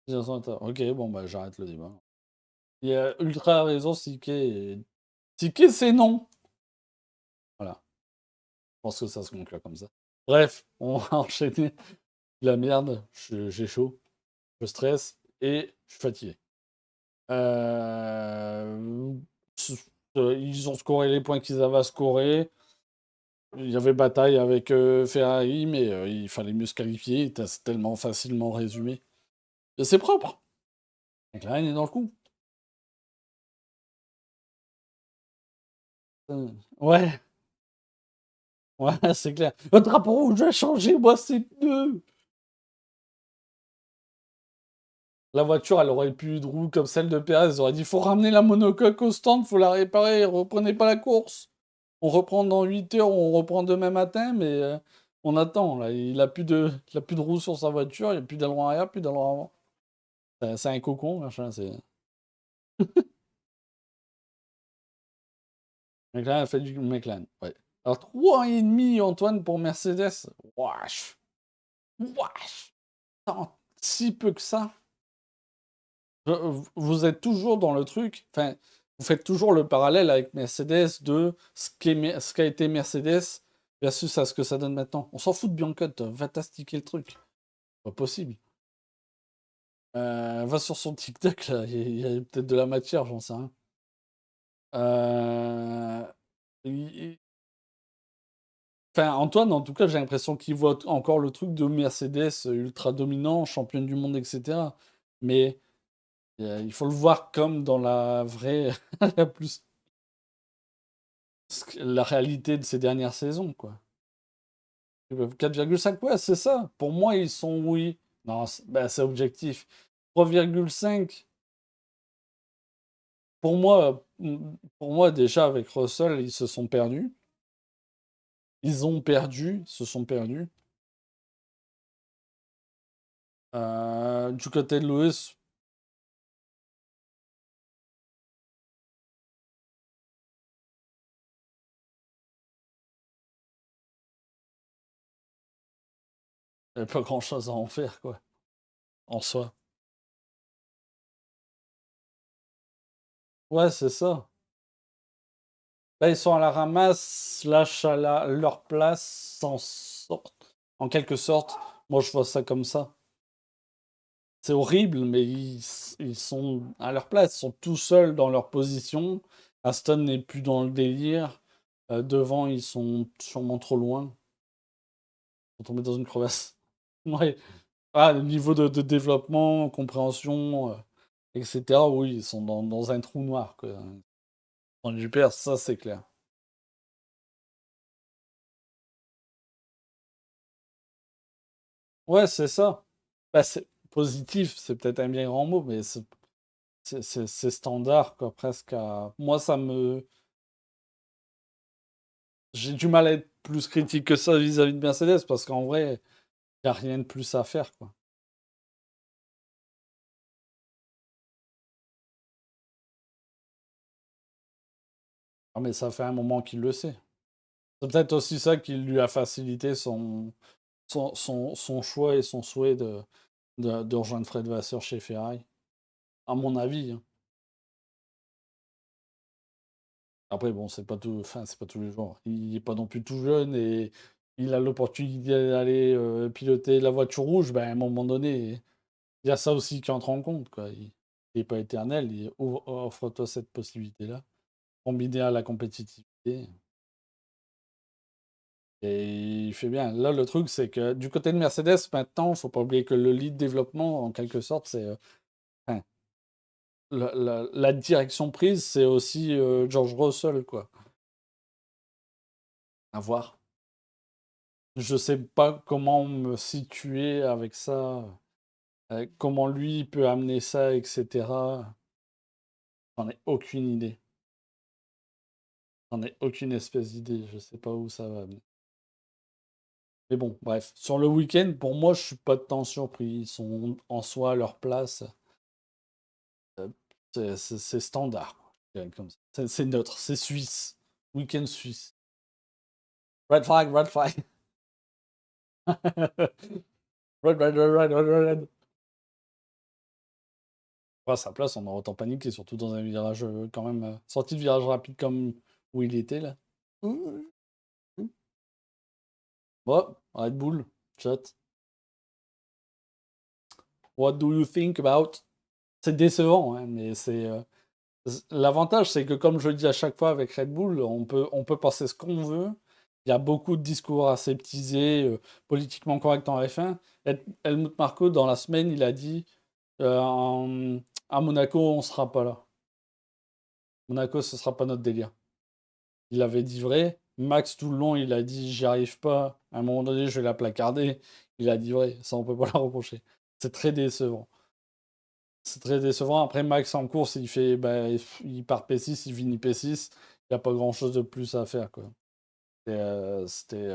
Ok, bon, bah, j'arrête le débat. Il a ultra raison, Sike. Sike, c'est non. Voilà. Je pense que ça se conclut comme ça. Bref, on va enchaîner. La merde, j'ai chaud, je stresse et je suis fatigué. Euh, Ils ont scoré les points qu'ils avaient à scorer. Il y avait bataille avec Ferrari, mais il fallait mieux se qualifier. C'est tellement facilement résumé. Et c'est propre. McLaren est dans le coup. Ouais, ouais, c'est clair. Le drapeau rouge a changé, moi, c'est pneus. La voiture, elle aurait plus de roues comme celle de Perez. Ils auraient dit faut ramener la monocoque au stand, faut la réparer, reprenez pas la course. On reprend dans 8 heures, on reprend demain matin, mais on attend. Là. Il a plus de roues sur sa voiture, il n'y a plus d'aileron arrière, plus d'aileron avant. C'est un cocon, machin. C'est... McLaren a fait du McLaren. Ouais. Alors 3,5 Antoine pour Mercedes. Wesh. Wesh. Tant si peu que ça. Vous êtes toujours dans le truc. Enfin, vous faites toujours le parallèle avec Mercedes de ce qu'a été Mercedes versus à ce que ça donne maintenant. On s'en fout de Bianca, va t'astiquer le truc. Pas possible. Va sur son TikTok, là. Il y a peut-être de la matière, j'en sais rien. Euh, il- Enfin, Antoine, en tout cas, j'ai l'impression qu'il voit encore le truc de Mercedes ultra dominant, championne du monde, etc. Mais il faut le voir comme dans la vraie, la plus, la réalité de ces dernières saisons, quoi. 4,5, ouais, c'est ça. Pour moi, ils sont oui. Non, bah, c'est objectif. 3,5. Pour moi, déjà, avec Russell, ils se sont perdus. Ils ont perdu, se sont perdus. Du côté de Lewis, il n'y avait pas grand-chose à en faire, quoi, en soi. Ouais, c'est ça. Là, ils sont à la ramasse, slash à leur place, en quelque sorte. Moi, je vois ça comme ça. C'est horrible, mais ils sont à leur place, ils sont tout seuls dans leur position. Aston n'est plus dans le délire. Devant, ils sont sûrement trop loin. Ils sont tombés dans une crevasse. Ouais. Ah, le niveau de développement, compréhension, etc. Oui, ils sont dans un trou noir, quoi. Dans le GPR, ça, c'est clair. Ouais, c'est ça. Bah, c'est positif, c'est peut-être un bien grand mot, mais c'est standard, quoi, presque à... Moi, ça me... j'ai du mal à être plus critique que ça vis-à-vis de Mercedes parce qu'en vrai, il n'y a rien de plus à faire, quoi. Ah, mais ça fait un moment qu'il le sait. C'est peut-être aussi ça qui lui a facilité son choix et son souhait de rejoindre Fred Vasseur chez Ferrari, à mon avis, hein. Après, bon, c'est pas tout, enfin, c'est pas tous les jours. Il est pas non plus tout jeune et il a l'opportunité d'aller piloter la voiture rouge. Ben, à un moment donné, il y a ça aussi qui entre en compte, quoi. Il n'est pas éternel. Offre-toi cette possibilité-là, combinée à la compétitivité. Et il fait bien. Là, le truc, c'est que du côté de Mercedes, maintenant, faut pas oublier que le lead développement, en quelque sorte, c'est enfin, la direction prise, c'est aussi George Russell, quoi. À voir. Je sais pas comment me situer avec ça, comment lui peut amener ça, etc. J'en ai aucune idée. J'en ai aucune espèce d'idée. Je sais pas où ça va amener. Mais bon, bref. Sur le week-end, pour moi, je suis pas tant surpris. Ils sont en soi à leur place. Euh, c'est standard, quoi. Je dirais comme ça. C'est neutre, c'est suisse. Week-end suisse. Red flag, red flag. Red, red, red, red, red, red. À sa place, on aurait autant paniqué, surtout dans un virage quand même. Sorti de virage rapide comme où il était là. Ouh. Bon, Red Bull, chat. What do you think about? C'est décevant, hein, mais c'est. L'avantage, c'est que comme je le dis à chaque fois avec Red Bull, on peut penser ce qu'on veut. Il y a beaucoup de discours aseptisés, politiquement corrects en F1. Helmut Marko, dans la semaine, il a dit à Monaco, on ne sera pas là. Monaco, ce ne sera pas notre délire. Il avait dit vrai. Max, tout le long, il a dit j'y arrive pas. À un moment donné, je vais la placarder. Il a dit vrai. Ça, on peut pas la reprocher. C'est très décevant. C'est très décevant. Après, Max en course, il fait, bah, il part P6, il finit P6. Il n'y a pas grand-chose de plus à faire, quoi. C'était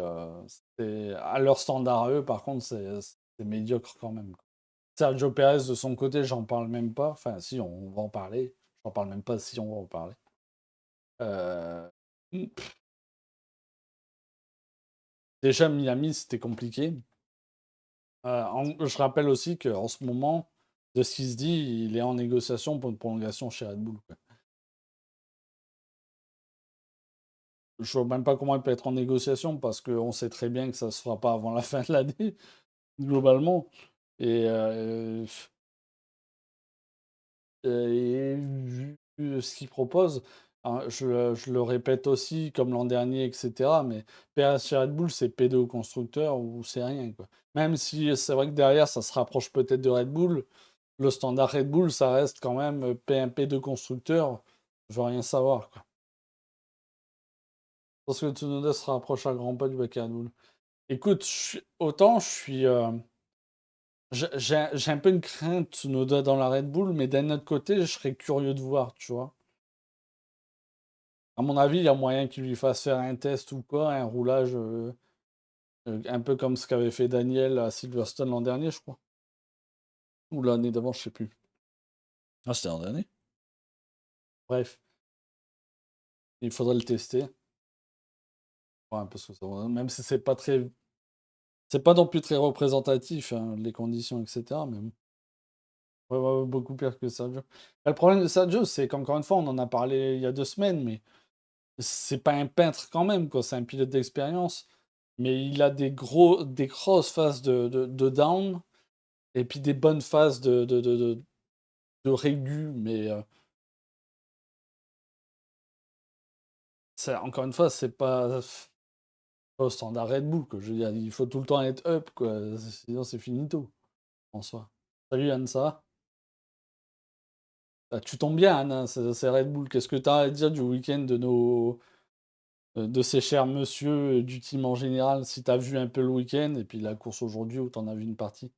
à leur standard à eux, par contre, c'est médiocre quand même, quoi. Sergio Perez, de son côté, j'en parle même pas. Enfin, si, on va en parler. J'en parle même pas si on va en parler. Euh, Déjà, Miami, c'était compliqué. Je rappelle aussi qu'en ce moment, de ce qui se dit, il est en négociation pour une prolongation chez Red Bull, quoi. Je vois même pas comment il peut être en négociation parce qu'on sait très bien que ça se fera pas avant la fin de l'année, globalement. Et, vu ce qu'il propose, hein, je le répète aussi, comme l'an dernier, etc. Mais PRS chez Red Bull, c'est P2 au constructeur ou c'est rien, quoi. Même si c'est vrai que derrière, ça se rapproche peut-être de Red Bull, le standard Red Bull, ça reste quand même P1, P2 constructeur. Je veux rien savoir, quoi. Parce que Tsunoda se rapproche à grands pas du bac à Red Bull. Écoute, autant je suis. J'ai un peu une crainte Tsunoda dans la Red Bull, mais d'un autre côté, je serais curieux de voir, tu vois. À mon avis, il y a moyen qu'il lui fasse faire un test ou quoi, un roulage un peu comme ce qu'avait fait Daniel à Silverstone l'an dernier, je crois. Ou l'année d'avant, je sais plus. Ah, c'était l'an dernier. Bref, il faudrait le tester. Ouais, parce que même si c'est pas très. C'est pas non plus très représentatif, hein, les conditions, etc. Mais bon. Ouais, ouais, ouais, beaucoup pire que Sergio. Le problème de Sergio, c'est qu'encore une fois, on en a parlé il y a 2 semaines, mais c'est pas un peintre quand même, quoi. C'est un pilote d'expérience. Mais il a des grosses phases de down et puis des bonnes phases de régu. Mais encore une fois, c'est pas au standard Red Bull, quoi. Je veux dire, il faut tout le temps être up, quoi. Sinon, c'est finito, en soi. Salut Anne, ça va? Ah, tu tombes bien, Anne, hein, c'est Red Bull. Qu'est-ce que tu as à dire du week-end de ces chers monsieur du team en général, si tu as vu un peu le week-end et puis la course aujourd'hui où tu en as vu une partie?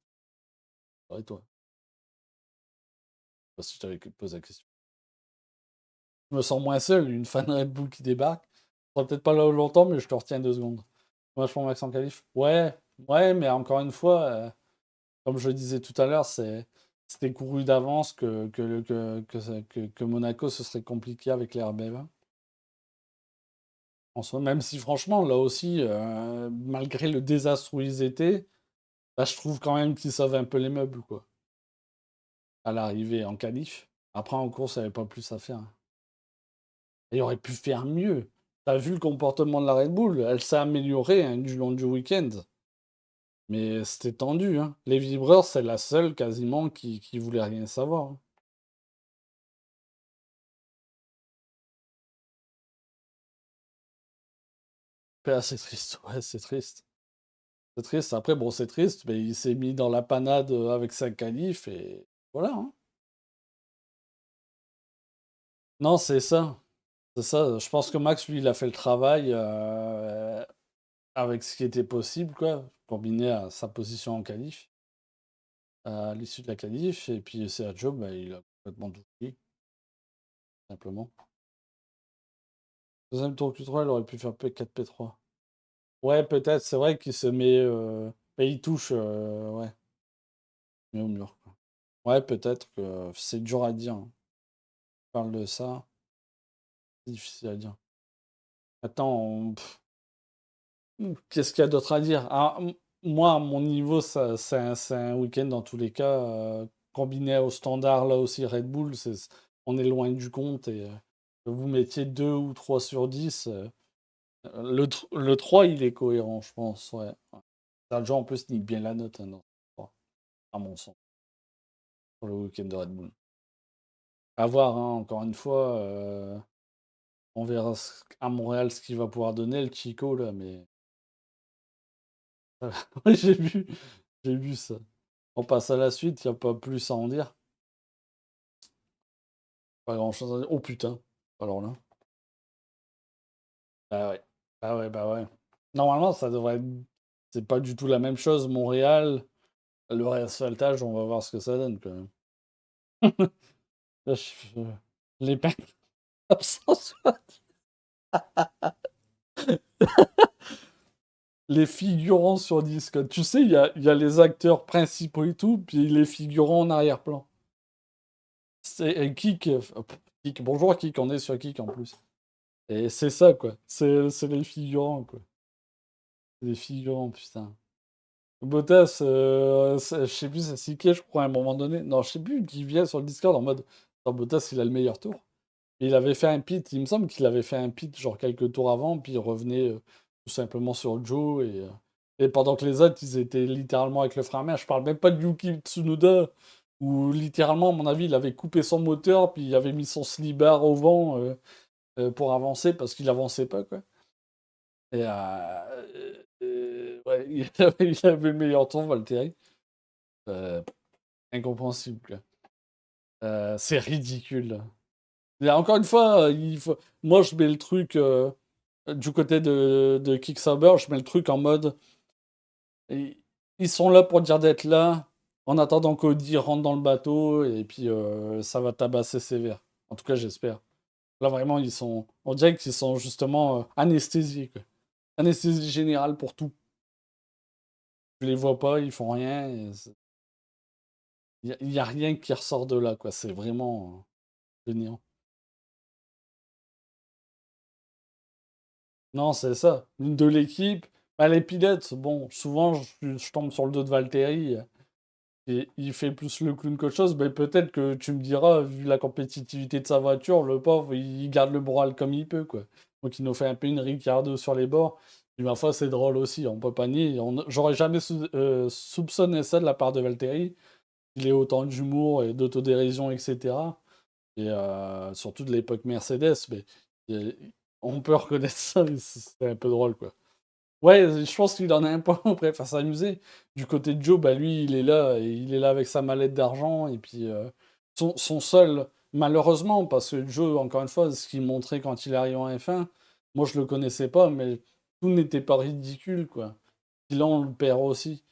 Ouais, toi. Je sais pas si je t'avais posé la question. Je me sens moins seul, une fan Red Bull qui débarque. sera peut-être pas là longtemps, mais je te retiens 2 secondes. Vachement Max en qualif. Ouais, ouais, mais encore une fois, comme je le disais tout à l'heure, c'était couru d'avance que Monaco se serait compliqué avec les RB20. En soi, même si franchement, là aussi, malgré le désastre où ils étaient, bah, je trouve quand même qu'ils sauvent un peu les meubles, quoi. À l'arrivée en qualif. Après, en course, il n'y avait pas plus à faire. Et il aurait pu faire mieux. T'as vu le comportement de la Red Bull? Elle s'est améliorée hein, du long du week-end. Mais c'était tendu. Hein. Les vibreurs, c'est la seule quasiment qui voulait rien savoir. Hein. Ah, c'est triste. Ouais, c'est triste. C'est triste. Après, bon, c'est triste, mais il s'est mis dans la panade avec sa qualif et voilà. Hein. Non, c'est ça. C'est ça. Je pense que Max, lui, il a fait le travail avec ce qui était possible, quoi, combiné à sa position en qualif, à l'issue de la qualif. Et puis Sergio, bah, il a complètement tout pris, simplement. Deuxième tour Q3, il aurait pu faire P4, P3. Ouais, peut-être, c'est vrai qu'il se met. Bah, il touche, ouais, mais au mur, quoi. Ouais, peut-être que c'est dur à dire. Hein. On parle de ça, c'est difficile à dire. Attends, qu'est-ce qu'il y a d'autre à dire? Ah, moi, à mon niveau, ça, c'est un week-end dans tous les cas. Combiné au standard, là aussi, Red Bull, on est loin du compte. Et que vous mettiez 2 ou 3 sur 10. Le 3, il est cohérent, je pense. Ouais. Sergio, en plus, nique bien la note, hein, dans le 3, à mon sens, pour le week-end de Red Bull. À voir, hein, encore une fois. On verra à Montréal ce qu'il va pouvoir donner, le Chico, là, mais. Ouais, j'ai vu ça. On passe à la suite, il n'y a pas plus à en dire. Pas grand-chose à dire. Oh putain. Alors là. Bah ouais. Bah ouais, bah ouais. Normalement, ça devrait être. C'est pas du tout la même chose. Montréal, le réasphaltage, on va voir ce que ça donne quand même. Là, les peines d'absence. Les figurants sur Discord. Tu sais, il y a les acteurs principaux et tout, puis les figurants en arrière-plan. C'est Kik. Kik. Bonjour Kik, on est sur Kik en plus. Et c'est ça, quoi. C'est les figurants, quoi. Les figurants, putain. Bottas, je sais plus, c'est Siké, je crois, à un moment donné. Non, je sais plus qui vient sur le Discord en mode attends, Bottas, il a le meilleur tour. Et il avait fait un pit, il me semble qu'il avait fait un pit genre quelques tours avant, puis il revenait tout simplement sur Joe. Et pendant que les autres, ils étaient littéralement avec le frein à main. Je parle même pas de Yuki Tsunoda, où littéralement, à mon avis, il avait coupé son moteur, puis il avait mis son slibar au vent pour avancer parce qu'il avançait pas, quoi. Et ouais, il avait le meilleur tour, Valtteri. Euh, incompréhensible, quoi. C'est ridicule. Et encore une fois, moi je mets le truc du côté de Kicksauber, je mets le truc en mode ils ils sont là pour dire d'être là, en attendant qu'Audi rentre dans le bateau, et puis ça va tabasser sévère. En tout cas, j'espère. Là, vraiment, on dirait qu'ils sont justement anesthésiés, quoi. Anesthésie générale pour tout. Je les vois pas, ils font rien. Il y a rien qui ressort de là, quoi. C'est vraiment le néant. Non, c'est ça. De l'équipe, bah, les pilotes, bon, souvent, je tombe sur le dos de Valtteri. Et il fait plus le clown qu'autre chose. Mais peut-être que tu me diras, vu la compétitivité de sa voiture, le pauvre, il garde le moral comme il peut, quoi. Donc, il nous fait un peu une Ricciardo sur les bords. Et ma foi, c'est drôle aussi. On peut pas nier. J'aurais jamais soupçonné ça de la part de Valtteri. Il est autant d'humour et d'autodérision, etc. Et surtout de l'époque Mercedes, mais euh, on peut reconnaître ça, mais c'est un peu drôle, quoi. Ouais, je pense qu'il en a un peu après à s'amuser. Du côté de Joe, bah lui, il est là avec sa mallette d'argent, et puis son seul, malheureusement, parce que Joe, encore une fois, ce qu'il montrait quand il arrive en F1, moi je le connaissais pas, mais tout n'était pas ridicule, quoi. Puis là, on le perd aussi.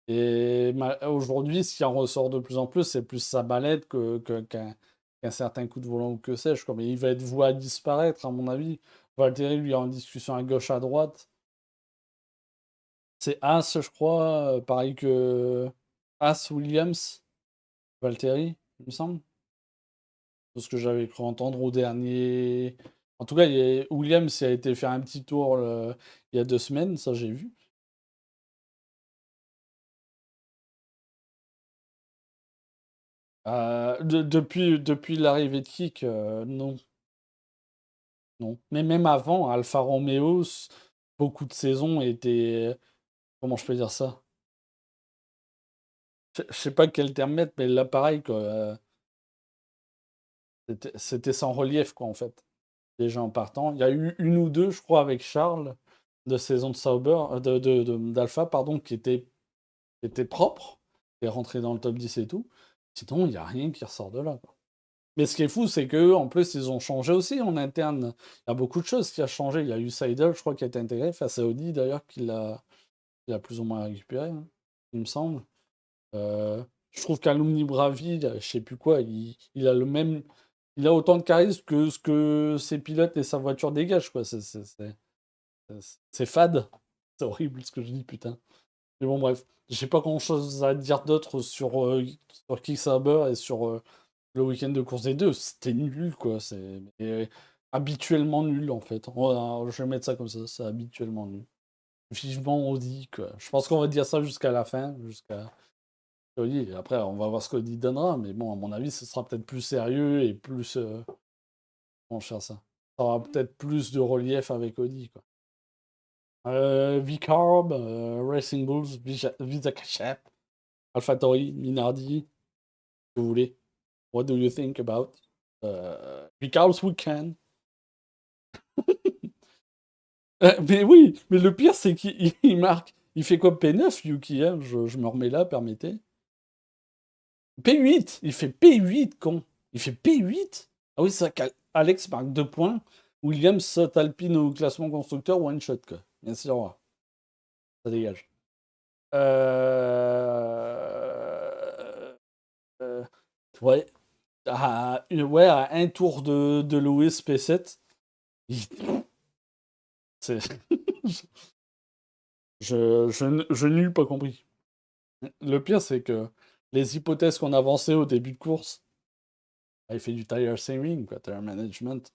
Et aujourd'hui, ce qui en ressort de plus en plus, c'est plus sa balette qu'un certain coup de volant ou que sais-je. Mais il va être voué à disparaître, à mon avis. Valtteri, lui, est en discussion à gauche, à droite. C'est As, je crois, pareil que As Williams, Valtteri, il me semble. C'est ce que j'avais cru entendre au dernier. En tout cas, Williams a été faire un petit tour il y a 2 semaines, ça j'ai vu. Depuis l'arrivée de Kick, non, non. Mais même avant, Alfa Romeo, beaucoup de saisons étaient. Comment je peux dire ça? Je sais pas quel terme mettre, mais là, pareil, quoi. C'était sans relief, quoi, en fait. Déjà en partant. Il y a eu une ou deux, je crois, avec Charles, de saison de Sauber, d'Alpha, pardon, qui étaient propres, et rentré dans le top 10 et tout. Sinon, il n'y a rien qui ressort de là, quoi. Mais ce qui est fou, c'est qu'eux, en plus, ils ont changé aussi en interne. Il y a beaucoup de choses qui ont changé. Il y a eu Seidel, je crois, qui a été intégré. Enfin, c'est Audi, d'ailleurs, qui l'a plus ou moins récupéré, hein, il me semble. Je trouve qu'Alumni Bravi, je sais plus quoi, il a le même. Il a autant de charisme que ce que ses pilotes et sa voiture dégagent, quoi. C'est fade. C'est horrible ce que je dis, putain. Mais bon, bref. J'ai pas grand chose à dire d'autre sur Kick Sauber et sur le week-end de course des deux. C'était nul, quoi. Mais habituellement nul, en fait. Je vais mettre ça comme ça. C'est habituellement nul. Vivement Audi, quoi. Je pense qu'on va dire ça jusqu'à la fin. Jusqu'à Audi. Et après, on va voir ce qu'Audi donnera. Mais bon, à mon avis, ce sera peut-être plus sérieux et plus. Comment faire ça? Ça aura peut-être plus de relief avec Audi, quoi. V-Carb, Racing Bulls, Visa Cash AlphaTauri, Minardi, que vous voulez. What do you think about V-Carb's Weekend? Mais oui, mais le pire, c'est qu'il il marque. Il fait quoi P9, Yuki, hein, je me remets là, permettez. P8! Il fait P8, con! Il fait P8? Ah oui, c'est ça qu'Alex marque 2 points. Williams saute Alpine au classement constructeur, one shot, quoi. Bien sûr, ça dégage. Euh, ouais, ouais, à un tour de Lewis P7. il- C'est... je n'eus pas compris. Le pire, c'est que les hypothèses qu'on avançait au début de course, il fait du tire saving, quoi, tire management.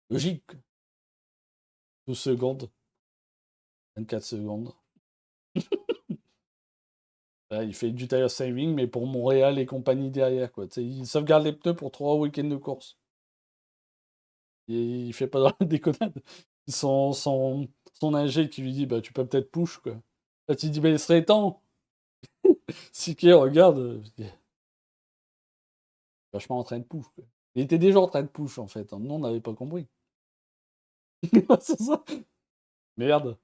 Logique, quoi. 12 secondes, 24 secondes. Là, il fait du tire saving, mais pour Montréal et compagnie derrière, quoi. Tu sais, il sauvegarde les pneus pour 3 week-ends de course. Il fait pas dans la déconnade. Son ingé qui lui dit, bah, tu peux peut-être push, quoi. Là, tu dis, bah, il serait temps. Siké regarde, vachement en train de push, quoi. Il était déjà en train de push, en fait, hein. Nous, on n'avait pas compris. C'est ça. Merde.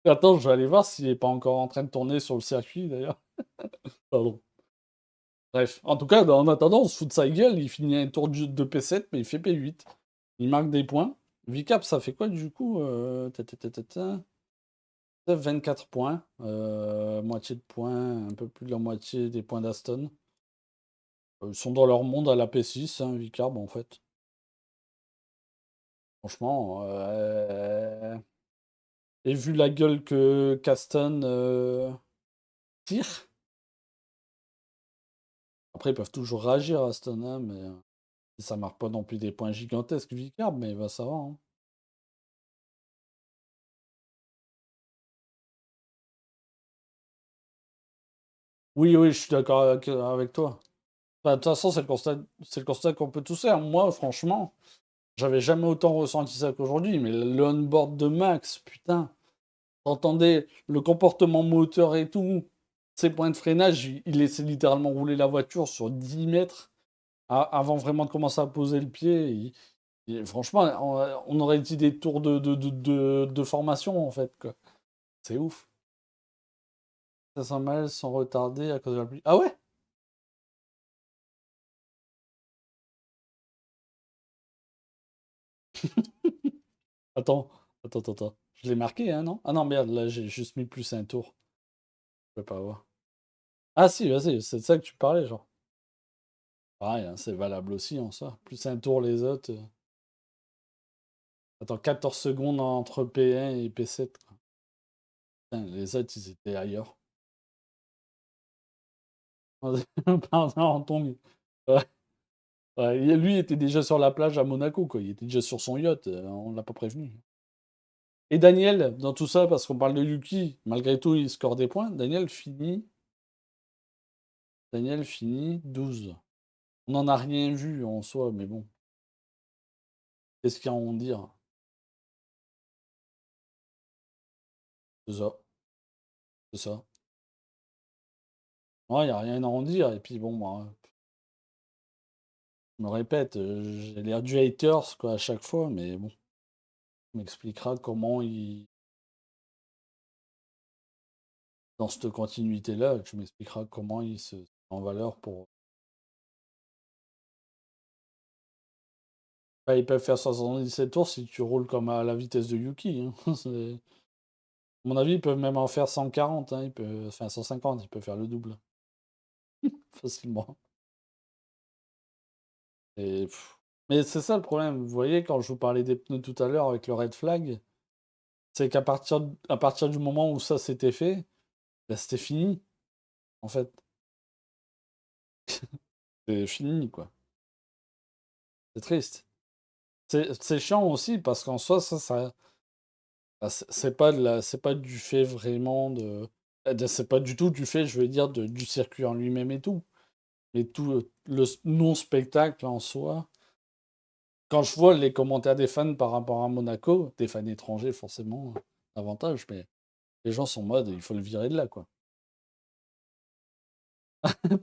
Attends, je vais aller voir s'il est pas encore en train de tourner sur le circuit, d'ailleurs. Pardon. Bref. En tout cas, en attendant, on se fout de sa gueule. Il finit un tour de P7, mais il fait P8. Il marque des points. Vicap, ça fait quoi, du coup 24 points. Moitié de points, un peu plus de la moitié des points d'Aston. Ils sont dans leur monde à la P6, hein, Vicarb, en fait. Franchement, et vu la gueule que Caston tire, après ils peuvent toujours réagir Aston, hein, mais ça marque pas non plus des points gigantesques Vicarb, mais bah, ça va, hein. Oui, oui, je suis d'accord avec toi. Bah, de toute façon, c'est le constat qu'on peut tous faire. Moi, franchement, j'avais jamais autant ressenti ça qu'aujourd'hui, mais le on-board de Max, putain. Entendez, le comportement moteur et tout, ses points de freinage, il laissait littéralement rouler la voiture sur 10 mètres avant vraiment de commencer à poser le pied. Franchement, on aurait dit des tours de formation, en fait, quoi. C'est ouf. 500 miles sont retardés à cause de la pluie. Ah ouais? Attends, attends. Je l'ai marqué, hein, non? Ah non, merde, là, j'ai juste mis plus un tour. Je peux pas voir. Ah si, vas-y, c'est de ça que tu parlais, genre. Pareil, hein, c'est valable aussi en ça. Plus un tour les autres. Attends, 14 secondes entre P1 et P7, quoi. Putain, les autres, ils étaient ailleurs. Pardon, en tongue. Ouais. Ouais, lui il était déjà sur la plage à Monaco, quoi. Il était déjà sur son yacht, on l'a pas prévenu. Et Daniel, dans tout ça, parce qu'on parle de Yuki, malgré tout, il score des points. Daniel finit 12. On n'en a rien vu en soi, mais bon. Qu'est-ce qu'il y a à en dire? C'est ça, c'est ça. Ouais, il n'y a rien à en dire. Et puis bon, moi, je me répète, j'ai l'air du haters, quoi, à chaque fois, mais bon. On m'expliquera comment il. Dans cette continuité-là, tu m'expliqueras comment il se met en valeur pour. Bah, ils peuvent faire 77 tours si tu roules comme à la vitesse de Yuki, hein. À mon avis, ils peuvent même en faire 140, hein. Enfin, 150, ils peuvent faire le double. Facilement. Et, mais c'est ça le problème. Vous voyez, quand je vous parlais des pneus tout à l'heure avec le red flag, c'est qu'à partir du moment où ça s'était fait, bah, c'était fini, en fait. C'est fini, quoi. C'est triste. C'est chiant aussi parce qu'en soi, bah, c'est pas du fait vraiment c'est pas du tout du fait, je veux dire, du circuit en lui-même et tout. Mais tout le non-spectacle en soi. Quand je vois les commentaires des fans par rapport à Monaco, des fans étrangers forcément, avantage, mais les gens sont en mode, il faut le virer de là, quoi.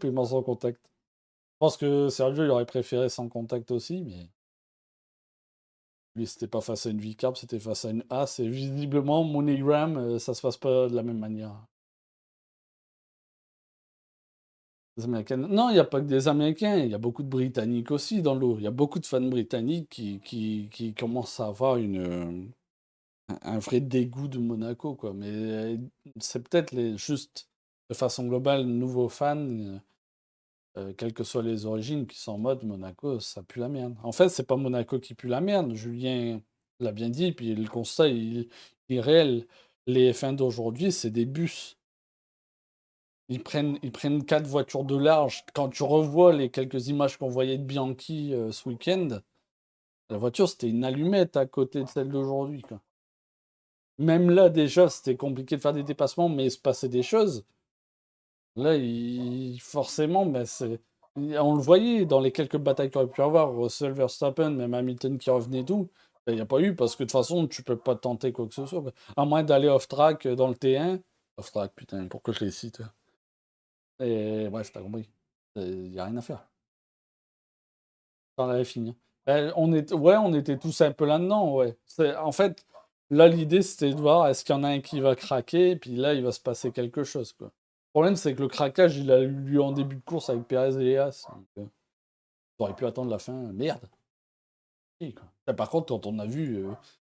Paiement sans contact. Je pense que Sergio, il aurait préféré sans contact aussi, mais lui, c'était pas face à une V-Carb, c'était face à une As, et visiblement, MoneyGram, ça se passe pas de la même manière. Les Américains. Non, il n'y a pas que des Américains, il y a beaucoup de Britanniques aussi dans l'eau. Il y a beaucoup de fans britanniques qui commencent à avoir un vrai dégoût de Monaco, quoi. Mais c'est peut-être juste de façon globale, nouveaux fans, quelles que soient les origines, qui sont en mode Monaco, ça pue la merde. En fait, c'est pas Monaco qui pue la merde. Julien l'a bien dit, puis le constat, il est réel. Les F1 d'aujourd'hui, c'est des bus. Ils prennent 4 voitures de large. Quand tu revois les quelques images qu'on voyait de Bianchi ce week-end, la voiture, c'était une allumette à côté de celle d'aujourd'hui, quoi. Même là, déjà, c'était compliqué de faire des dépassements, mais il se passait des choses. Là, forcément, ben, on le voyait dans les quelques batailles qu'il aurait pu avoir, Russell Verstappen, même Hamilton qui revenait et tout. Ben, il n'y a pas eu, parce que de toute façon, tu peux pas tenter quoi que ce soit, quoi. À moins d'aller off-track dans le T1. Off-track, putain, pourquoi je les cite? Et bref, t'as compris. Il n'y a rien à faire. On avait fini. Ouais, on était tous un peu là-dedans, ouais. En fait, là, l'idée, c'était de voir est-ce qu'il y en a un qui va craquer, et puis là, il va se passer quelque chose, quoi. Le problème, c'est que le craquage, il a eu lieu en début de course avec Perez et As. Donc, on aurait pu attendre la fin. Merde. Si, quoi. Là, par contre, quand on a vu,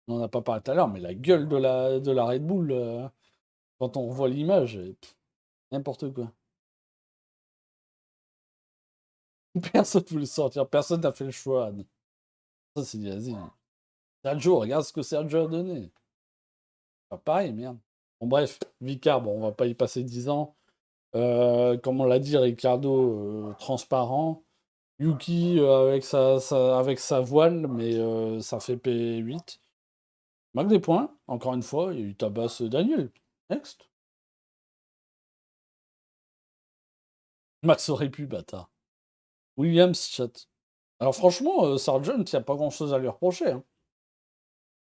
on n'en a pas parlé tout à l'heure, mais la gueule de la Red Bull, quand on revoit l'image, n'importe quoi. Personne ne voulait sortir, personne n'a fait le choix. Ça, c'est dit, vas-y. Sergio, regarde ce que Sergio a donné. Pas pareil, merde. Bon, bref, Vicar, bon, on va pas y passer 10 ans. Comme on l'a dit, Ricardo, transparent. Yuki avec sa voile, mais ça fait P8. Marque des points, encore une fois, il tabasse Daniel. Next. Max aurait pu, bâtard. Williams, chat. Alors franchement, Sargent, il n'y a pas grand-chose à lui reprocher, hein.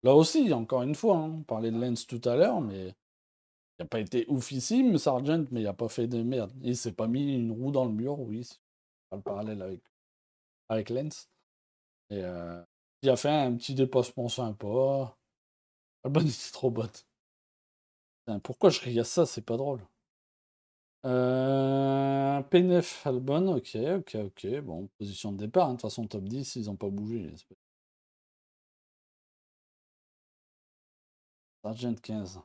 Là aussi, encore une fois, hein, on parlait de Lens tout à l'heure, mais il n'a pas été oufissime, Sargent, mais il n'a pas fait de merde. Il s'est pas mis une roue dans le mur, oui, c'est pas le parallèle avec Lens. Et il a fait un petit dépassement sympa. Albon était trop bonne. Putain, pourquoi je ris à ça? C'est pas drôle. P9 Albon, ok, ok, ok. Bon, position de départ, hein. De toute façon, top 10, ils ont pas bougé. Sargent 15.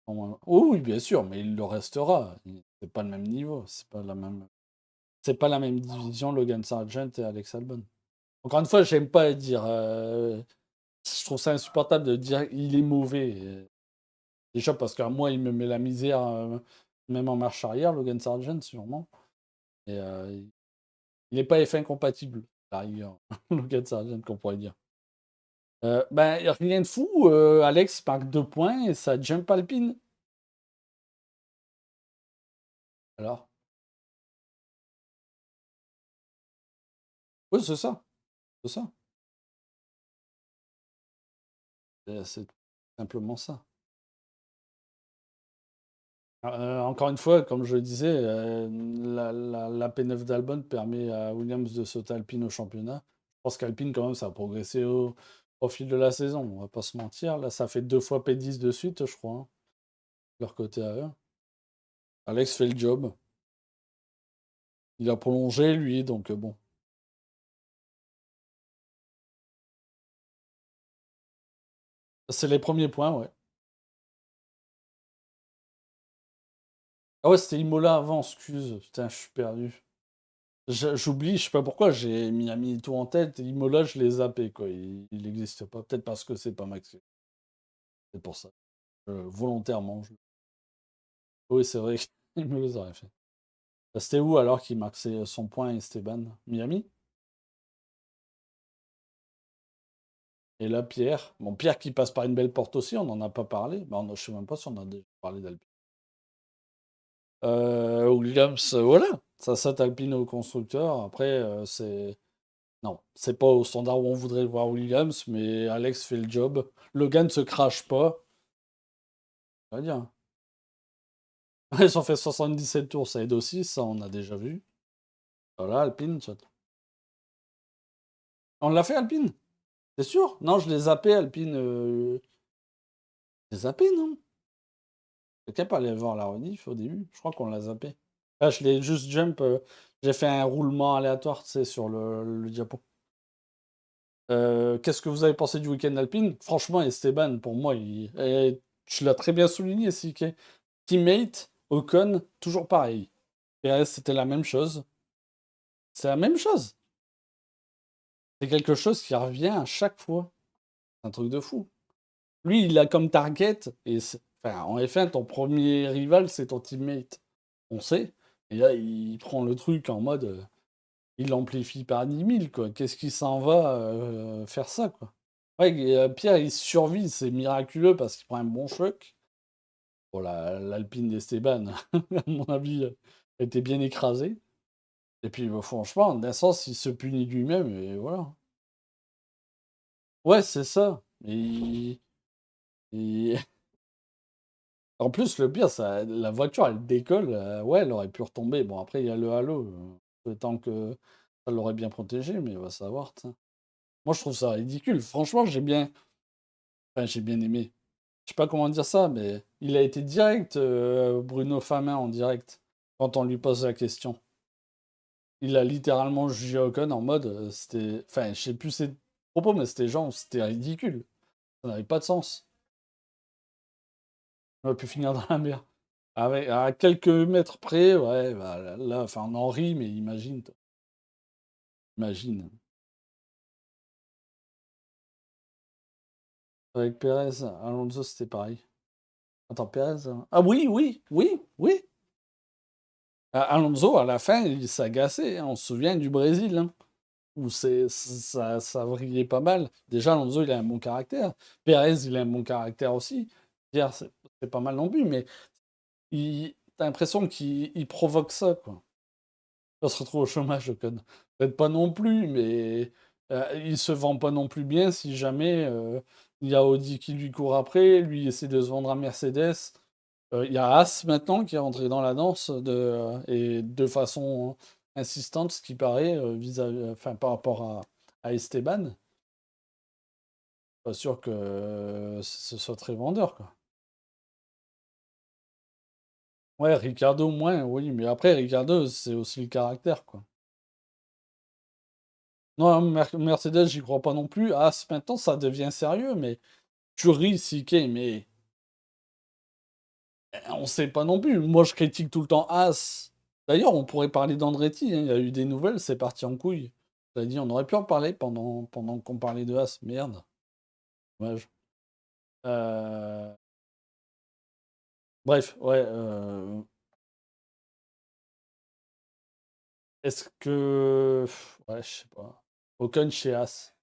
Oh oui, bien sûr, mais il le restera. C'est pas le même niveau, c'est pas la même division, Logan Sargent et Alex Albon. Encore une fois, j'aime pas dire. Je trouve ça insupportable de dire il est mauvais. Déjà parce qu'à moi, il me met la misère, même en marche arrière, Logan Sargent, sûrement. Et il n'est pas F1 compatible, à la rigueur. Logan Sargent, qu'on pourrait dire. Ben, y a rien de fou. Alex marque 2 points et ça jump Alpine. Alors? Oui, c'est ça. C'est ça. C'est simplement ça. Encore une fois, comme je le disais, la P9 d'Albon permet à Williams de sauter Alpine au championnat. Je pense qu'Alpine, quand même, ça a progressé au fil de la saison. On va pas se mentir. Là, ça fait 2 fois P10 de suite, je crois, hein, leur côté à eux. Alex fait le job. Il a prolongé, lui, donc bon. C'est les premiers points, ouais. Ah ouais, c'était Imola avant, excuse. Putain, je suis perdu. J'oublie, je sais pas pourquoi, j'ai mis tout en tête. Imola, je l'ai zappé, quoi. Il n'existe pas. Peut-être parce que c'est pas Max. C'est pour ça. Volontairement. Oui, c'est vrai qu'il me les aurait fait. C'était où alors qu'il marque son point Esteban? Miami? Et là, Pierre. Bon, Pierre qui passe par une belle porte aussi, on n'en a pas parlé. Bah, je sais même pas si on a déjà parlé d'Alpine. Williams, voilà. Ça saute Alpine au constructeur. Après, c'est. Non, c'est pas au standard où on voudrait voir Williams, mais Alex fait le job. Logan ne se crache pas. On va dire. Ils ont fait 77 tours, ça aide aussi, ça on a déjà vu. Voilà, Alpine. On l'a fait, Alpine? C'est sûr? Non, je l'ai zappé, Alpine. Je l'ai zappé, non? Quelqu'un pas aller voir la rediff au début? Je crois qu'on l'a zappé. Là, je l'ai juste jump. J'ai fait un roulement aléatoire, tu sais, sur le diapo. Qu'est-ce que vous avez pensé du week-end Alpine? Franchement, Esteban, pour moi, tu l'as très bien souligné, CK. Teammate, Ocon, toujours pareil. Perez, c'était la même chose. C'est la même chose. C'est quelque chose qui revient à chaque fois. C'est un truc de fou. Lui, il a comme target, enfin, en F1, ton premier rival, c'est ton teammate. On sait. Et là, il prend le truc en mode. Il l'amplifie par 10 000, quoi. Qu'est-ce qui s'en va faire ça, quoi? Ouais, et, Pierre, il survit, c'est miraculeux parce qu'il prend un bon choc. Bon, l'Alpine d'Esteban, à mon avis, était bien écrasée. Et puis, bah, franchement, d'un sens, il se punit lui-même, et voilà. Ouais, c'est ça. Et en plus, le pire, la voiture, elle décolle. Ouais, elle aurait pu retomber. Bon, après, il y a le halo. Le temps que ça l'aurait bien protégé, mais on va savoir. T'sais. Moi, je trouve ça ridicule. Franchement, j'ai bien aimé. Je sais pas comment dire ça, mais il a été direct, Bruno Famin, en direct, quand on lui pose la question. Il a littéralement jugé Ocon en mode, c'était... Enfin, je sais plus ses propos, mais c'était ridicule. Ça n'avait pas de sens. On aurait pu finir dans la mer. À quelques mètres près, ouais, bah, là, enfin, on en rit, mais imagine, toi. Imagine. Avec Pérez, Alonso, c'était pareil. Attends, Pérez. Ah oui, oui, oui, oui. Alonso, à la fin, il s'agaçait, hein. On se souvient du Brésil, hein, où ça vrillait pas mal. Déjà, Alonso, il a un bon caractère. Pérez, il a un bon caractère aussi. Pierre, c'est pas mal non plus, mais t'as l'impression qu'il provoque ça, quoi. On se retrouve au chômage, le code. Peut-être pas non plus, mais il se vend pas non plus bien si jamais il y a Audi qui lui court après, lui il essaie de se vendre à Mercedes. Il y a As maintenant qui est rentré dans la danse et de façon insistante, ce qui paraît, enfin, par rapport à Esteban. Pas sûr que ce soit très vendeur, quoi. Ouais, Ricardo moins, oui, mais après, Ricardo, c'est aussi le caractère, quoi. Non, Mercedes, j'y crois pas non plus. As, maintenant, ça devient sérieux, mais tu ris, CK, mais on sait pas non plus. Moi, je critique tout le temps As. D'ailleurs, on pourrait parler d'Andretti, hein. Il y a eu des nouvelles, c'est parti en couille. T'as dit, on aurait pu en parler pendant qu'on parlait de As. Merde. dommage. Bref, ouais. Est-ce que. Ouais, je sais pas. Ocon chez As.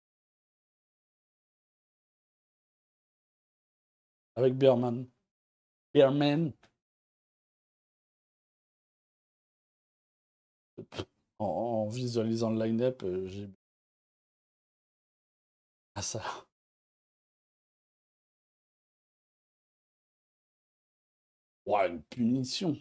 Avec Beerman. Beerman. En visualisant le line-up, j'ai. Ah, ça. Ouais, une punition.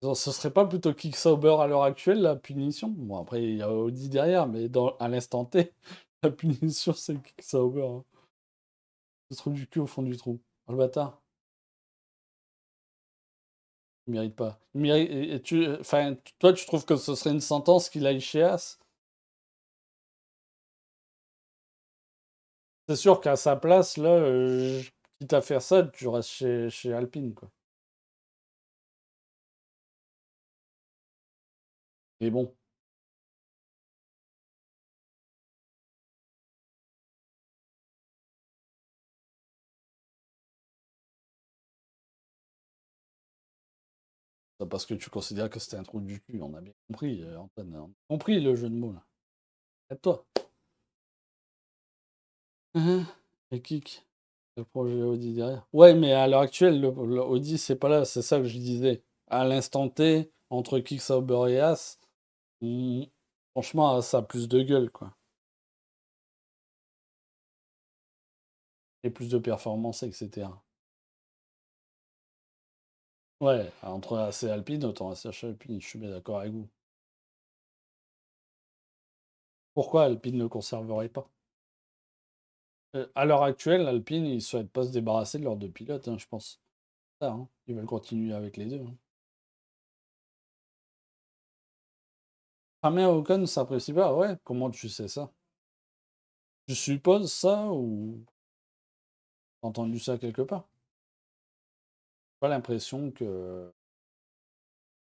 Ce serait pas plutôt Kick Sauber à l'heure actuelle, la punition? Bon, après, il y a Audi derrière, mais à l'instant T, la punition, c'est Kick Sauber. Hein. Le trou du cul au fond du trou. Oh, le bâtard. Il mérite pas. Il mérite, enfin, toi, tu trouves que ce serait une sentence qu'il aille chez As? C'est sûr qu'à sa place, là, quitte à faire ça, tu restes chez Alpine, quoi. Mais bon, c'est parce que tu considères que c'était un trou du cul. On a bien compris, Antoine. On a compris le jeu de mots, là. À toi. Et kick. Le projet Audi derrière. Ouais, mais à l'heure actuelle, le Audi, c'est pas là. C'est ça que je disais. À l'instant T, entre Kick Sauber et As, hmm, franchement, ça a plus de gueule, quoi. Et plus de performance, etc. Ouais, entre As et Alpine, autant As chez Alpine, je suis bien d'accord avec vous. Pourquoi Alpine ne conserverait pas? À l'heure actuelle, Alpine, ils ne souhaitent pas se débarrasser de leurs deux pilotes, hein, je pense. Ça, hein. Ils veulent continuer avec les deux. Hein. Hamilton Ocon s'apprécie pas, ouais. Comment tu sais ça? Tu supposes ça ou t'as entendu ça quelque part? Pas l'impression que.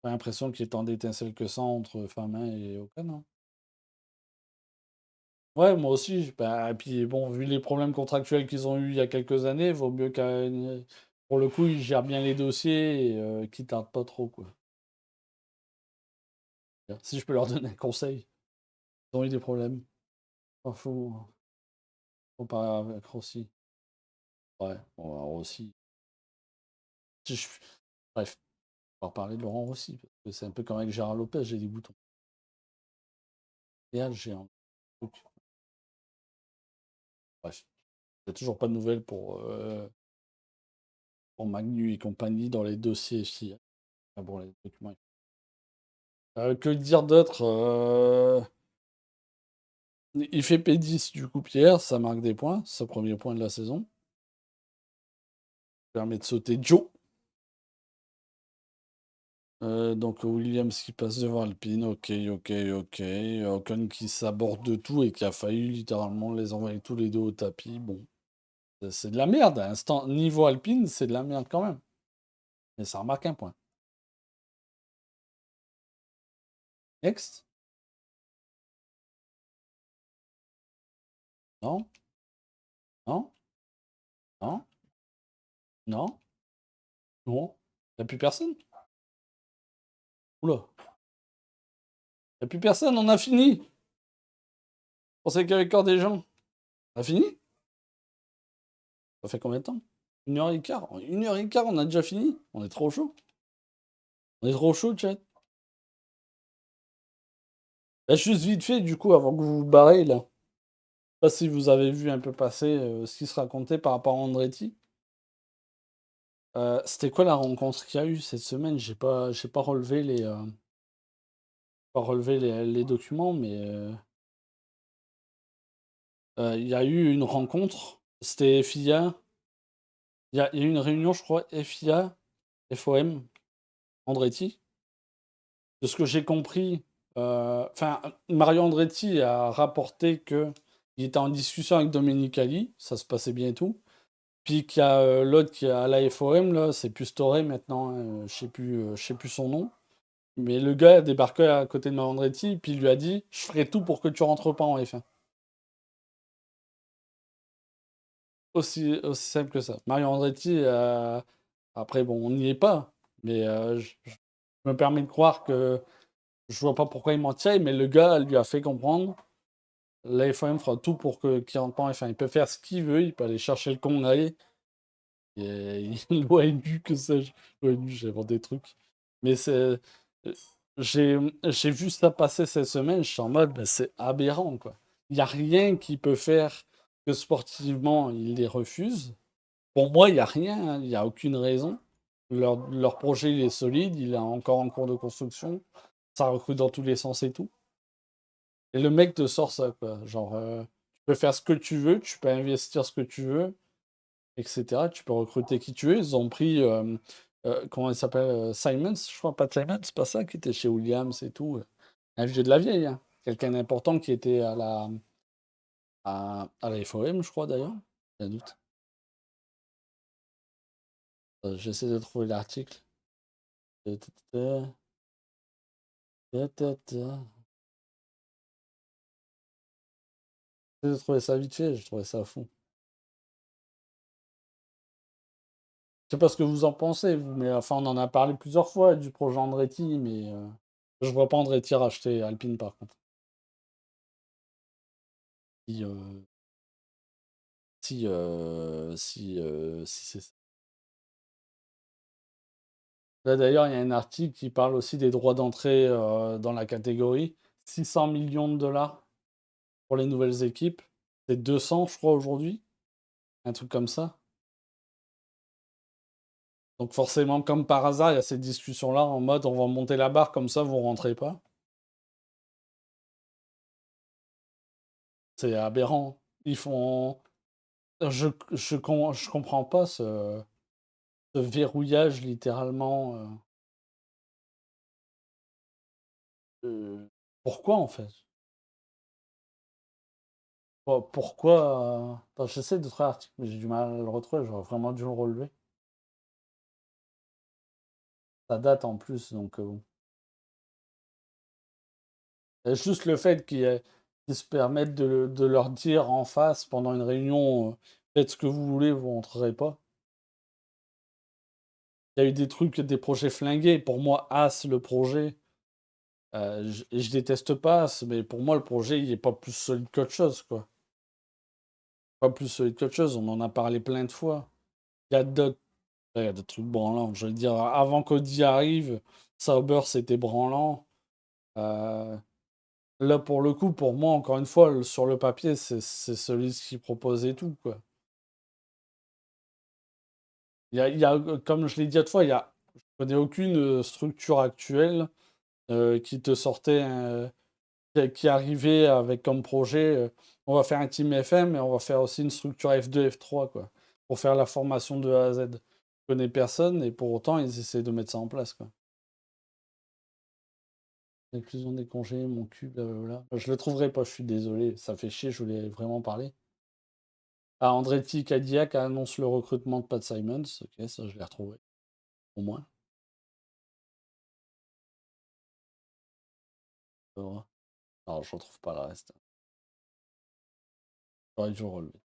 Pas l'impression qu'il y ait tant d'étincelles que ça entre Fabien et Ocon. Hein. Ouais, moi aussi. Bah, et puis bon, vu les problèmes contractuels qu'ils ont eu il y a quelques années, vaut mieux qu'à. Pour le coup, ils gèrent bien les dossiers et qu'ils tardent pas trop, quoi. Si je peux leur donner un conseil, ils ont eu des problèmes. Pas faux. Comparé avec Rossi. Ouais, bon, alors Rossi. Si je- Bref, on va parler de Laurent Rossi. Parce que c'est un peu comme avec Gérard Lopez, j'ai des boutons. Et là, j'ai un truc. Bref, il n'y a toujours pas de nouvelles pour Magnu et compagnie dans les dossiers FIA. Ah bon, les documents. Que dire d'autre Il fait P10 du coup, Pierre, ça marque des points. C'est son premier point de la saison. Ça permet de sauter Joe. Donc Williams qui passe devant Alpine, ok, ok, ok. Ocon qui s'aborde de tout et qui a failli littéralement les envoyer tous les deux au tapis. Bon, c'est de la merde. À instant, niveau Alpine, c'est de la merde quand même. Mais ça remarque un point. Next? Non? Non? Non? Non? Non? Y'a plus personne? Oula. Y'a plus personne, on a fini. Je pensais qu'il y avait encore des gens. On a fini? Ça fait combien de temps? 1h15. En 1h15, on a déjà fini? On est trop chaud. On est trop chaud, chat. Bah, juste vite fait, du coup, avant que vous vous barrez, là. Je sais pas si vous avez vu un peu passer ce qui se racontait par rapport à Andretti. C'était quoi la rencontre qu'il y a eu cette semaine? J'ai pas relevé les documents, mais il y a eu une rencontre. C'était FIA. Il y a eu une réunion, je crois, FIA, FOM, Andretti. De ce que j'ai compris, enfin, Mario Andretti a rapporté que il était en discussion avec Domenicali, ça se passait bien et tout. Puis qu'il y a l'autre qui est à la FOM, là, c'est plus Torre maintenant, hein, je sais plus son nom. Mais le gars a débarqué à côté de Mario Andretti, puis il lui a dit: je ferai tout pour que tu rentres pas en F1. aussi simple que ça. Mario Andretti, après, bon, on n'y est pas, mais je me permets de croire que je vois pas pourquoi il mentirait, mais le gars lui a fait comprendre. La FOM fera tout pour qu'il rentre pas en F1. Il peut faire ce qu'il veut, il peut aller chercher le congrès. Et l'ONU, que sais-je. L'ONU, j'invente des trucs. Mais c'est. J'ai vu ça passer cette semaine, je suis en mode, ben, c'est aberrant, quoi. Il n'y a rien qui peut faire que sportivement, ils les refusent. Pour moi, il n'y a rien, hein, il n'y a aucune raison. Leur projet, il est solide, il est encore en cours de construction. Ça recrute dans tous les sens et tout. Et le mec te sort ça, quoi. Genre, tu peux faire ce que tu veux, tu peux investir ce que tu veux, etc. Tu peux recruter qui tu veux. Ils ont pris, comment il s'appelle, Simons, je crois, pas Simons, c'est pas ça, qui était chez Williams et tout. Un vieux de la vieille, hein. Quelqu'un d'important qui était à la FOM, je crois d'ailleurs. J'ai un doute. J'essaie de trouver l'article. Ta, ta, ta, ta, ta, ta. J'essaie de trouver ça vite fait, je trouvais ça fou. Je sais pas ce que vous en pensez, vous, mais enfin, on en a parlé plusieurs fois du projet Andretti, mais je vois pas Andretti racheter Alpine par contre. Si, si c'est ça. Là d'ailleurs, il y a un article qui parle aussi des droits d'entrée dans la catégorie. 600 millions de dollars pour les nouvelles équipes. C'est 200, je crois, aujourd'hui. Un truc comme ça. Donc forcément, comme par hasard, il y a cette discussion-là en mode on va monter la barre comme ça, vous rentrez pas. C'est aberrant. Ils font. Je comprends pas ce verrouillage littéralement. Pourquoi en fait? Pourquoi attends, j'essaie de trouver l'article, mais j'ai du mal à le retrouver, j'aurais vraiment dû le relever. Ça date en plus, donc bon. Et juste le fait qu'ils se permettent de leur dire en face pendant une réunion, faites ce que vous voulez, vous rentrerez pas. Il y a eu des trucs, des projets flingués. Pour moi, As, le projet, je déteste pas As, mais pour moi, le projet, il est pas plus solide qu'autre chose, quoi. Pas plus solide qu'autre chose, on en a parlé plein de fois. Il y a d'autres trucs branlants. Je veux dire, avant qu'Audi arrive, Sauber, c'était branlant. Euh, Là, pour le coup, pour moi, encore une fois, sur le papier, c'est celui qui proposait tout, quoi. Comme je l'ai dit autrefois, je connais aucune structure actuelle qui te sortait, qui arrivait avec comme projet, on va faire un team FM et on va faire aussi une structure F2, F3, quoi, pour faire la formation de A à Z. Je connais personne et pour autant, ils essaient de mettre ça en place, quoi. L'inclusion des congés, mon cul, blablabla. Je le trouverai pas, je suis désolé, ça fait chier, je voulais vraiment parler. Ah, Andretti Cadillac annonce le recrutement de Pat Simons. Ok, ça je l'ai retrouvé, au moins. Alors, non, je retrouve pas le reste. J'aurais dû le relever.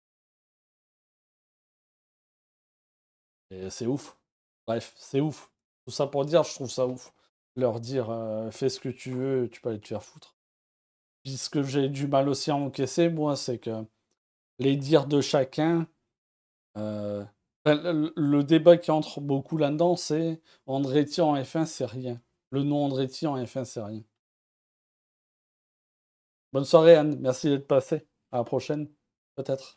Et c'est ouf. Bref, c'est ouf. Tout ça pour dire, je trouve ça ouf. Leur dire, fais ce que tu veux, tu peux aller te faire foutre. Puis ce que j'ai du mal aussi à encaisser, moi, c'est que les dires de chacun, euh, le débat qui entre beaucoup là-dedans, c'est Andretti en F1, c'est rien. Le nom Andretti en F1, c'est rien. Bonne soirée, Anne. Merci d'être passé. À la prochaine, peut-être.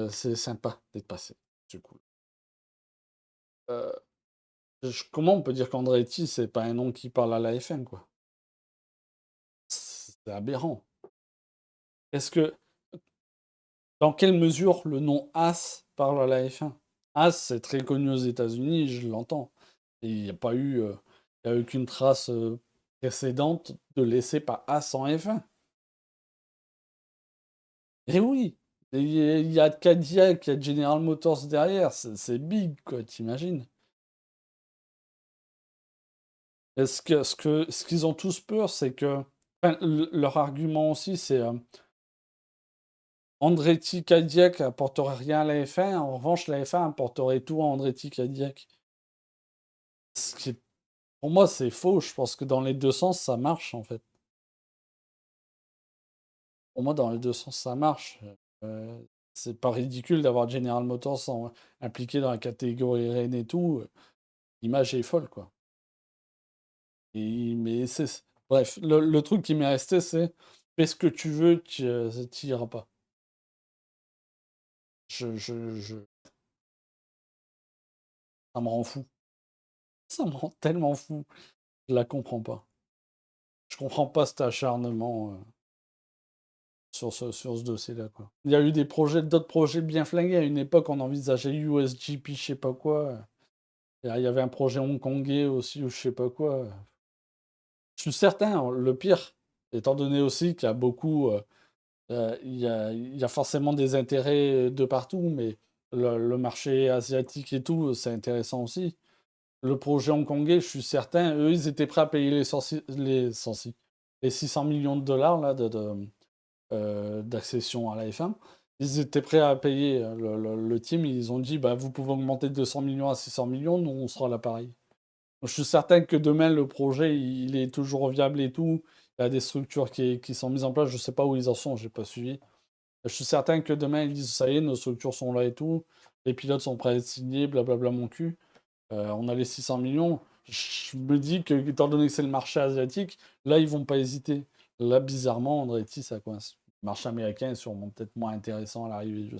C'est sympa d'être passé. Du coup. Euh, comment on peut dire qu'Andretti, c'est pas un nom qui parle à la F1, quoi? C'est aberrant. Est-ce que, dans quelle mesure le nom As parle à la F1? As, c'est très connu aux États-Unis, je l'entends. Et il n'y a pas eu, il y a aucune trace précédente de laissée par As en F1. Et oui, il y a Cadillac, il y a General Motors derrière, c'est big, quoi, t'imagines? Ce qu'ils ont tous peur, c'est que. Enfin, leur argument aussi, c'est Andretti Cadillac apporterait rien à la F1. En revanche, la F1 apporterait tout à Andretti Cadillac. Ce qui est- Pour moi, c'est faux. Je pense que dans les deux sens, ça marche, en fait. Pour moi, dans les deux sens, ça marche. Euh, c'est pas ridicule d'avoir General Motors impliqué dans la catégorie Rennes et tout. L'image est folle, quoi. Mais c'est... Bref, le truc qui m'est resté, c'est fais ce que tu veux, tu n'y iras pas. Je... Ça me rend fou. Ça me rend tellement fou. Je la comprends pas. Je comprends pas cet acharnement sur ce dossier-là, quoi. Il y a eu d'autres projets bien flingués. À une époque, on envisageait USGP, je sais pas quoi. Il y avait un projet hongkongais aussi, ou je sais pas quoi. Je suis certain, hein, le pire, étant donné aussi qu'il y a beaucoup... il y a forcément des intérêts de partout, mais le marché asiatique et tout, c'est intéressant aussi. Le projet hongkongais, je suis certain, eux, ils étaient prêts à payer les 600 millions de dollars là, d'accession à la F1. Ils étaient prêts à payer le team. Ils ont dit bah, vous pouvez augmenter de 200 millions à 600 millions, nous, on sera là pareil. Je suis certain que demain, le projet, il est toujours viable et tout. Il y a des structures qui sont mises en place. Je ne sais pas où ils en sont, j'ai pas suivi. Je suis certain que demain, ils disent ça y est, nos structures sont là et tout. Les pilotes sont prêts à être signés, blablabla mon cul. On a les 600 millions. Je me dis que, étant donné que c'est le marché asiatique, là, ils vont pas hésiter. Là, bizarrement, Andretti, ça coince. Le marché américain est sûrement peut-être moins intéressant à l'arrivée, je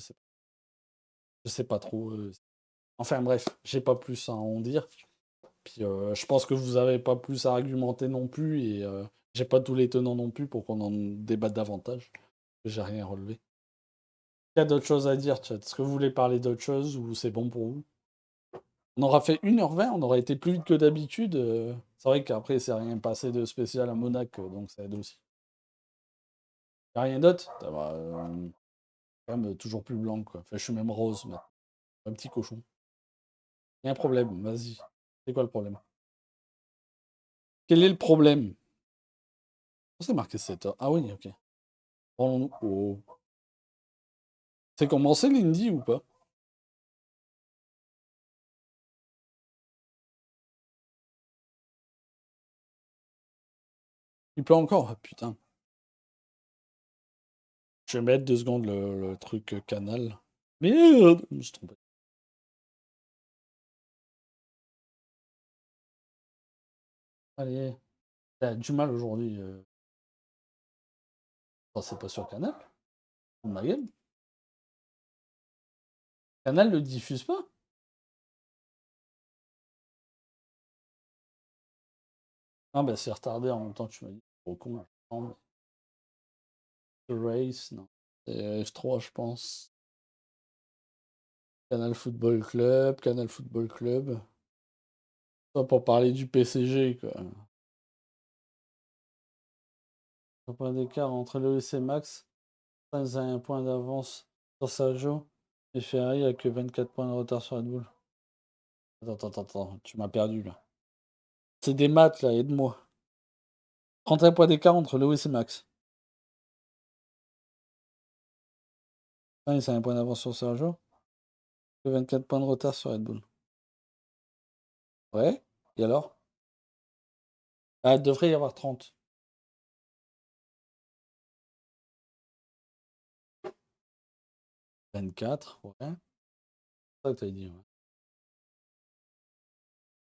sais pas trop. Enfin bref, j'ai pas plus à en dire. Puis je pense que vous avez pas plus à argumenter non plus et j'ai pas tous les tenants non plus pour qu'on en débatte davantage. J'ai rien relevé. Il y a d'autres choses à dire, chat. Est-ce que vous voulez parler d'autre chose ou c'est bon pour vous? On aura fait 1h20, on aura été plus vite que d'habitude. C'est vrai qu'après, c'est rien passé de spécial à Monaco, donc ça aide aussi. Y a rien d'autre? Ça va, quand même toujours plus blanc, quoi. Enfin, je suis même rose maintenant. Un petit cochon. Y a un problème, vas-y. C'est quoi le problème? Quel est le problème? C'est marqué 7 heures. Ah oui, ok. Parlons-nous. Oh. C'est commencé l'Indy ou pas? Il pleut encore? Ah, putain. Je vais mettre 2 secondes le truc canal. Merde! Je me suis trompé. Allez. T'as du mal aujourd'hui. Oh, c'est pas sur Canal? Ma gueule. Canal le diffuse pas? Ah bah c'est retardé en même temps que tu m'as dit. Trop con. Non, The Race, non. C'est F3, je pense. Canal Football Club, Canal Football Club. Pas pour parler du PCG, quoi. Un point d'écart entre Lewis et Max. Sainz a un point d'avance sur Sergio. Et Ferrari a que 24 points de retard sur Red Bull. Attends, tu m'as perdu là. C'est des maths là, aide-moi. 31 points d'écart entre Lewis et Max. Sainz a un point d'avance sur Sergio. Que 24 points de retard sur Red Bull. Ouais, et alors? Ah, il devrait y avoir 30. 24, ouais. C'est ça que tu as dit, ouais.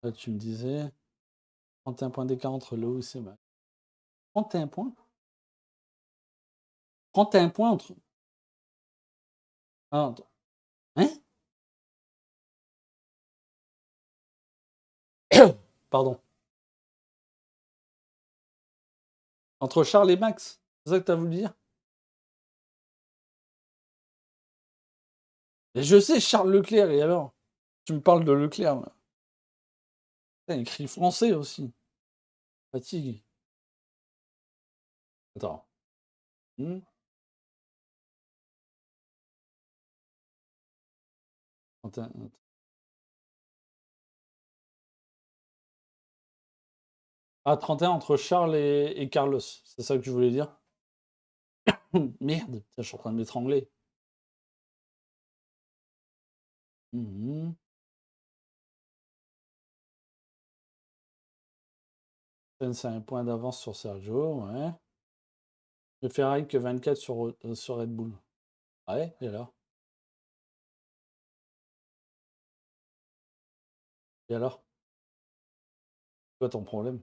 Là, tu me disais 31 points d'écart entre Lewis et Max. 31 points? 31 points entre. Ah, attends. Hein? Pardon. Entre Charles et Max? C'est ça que tu as voulu dire? Et je sais, Charles Leclerc, et alors? Tu me parles de Leclerc, là. Putain, écrit français aussi. Fatigue. Attends. Hmm, 31. Ah, 31 entre Charles et Carlos. C'est ça que tu voulais dire? Merde, putain, je suis en train de m'étrangler. Mhm. C'est un point d'avance sur Sergio, ouais. Le Ferrari que 24 sur Red Bull. Ouais, et alors? Et alors? C'est quoi ton problème?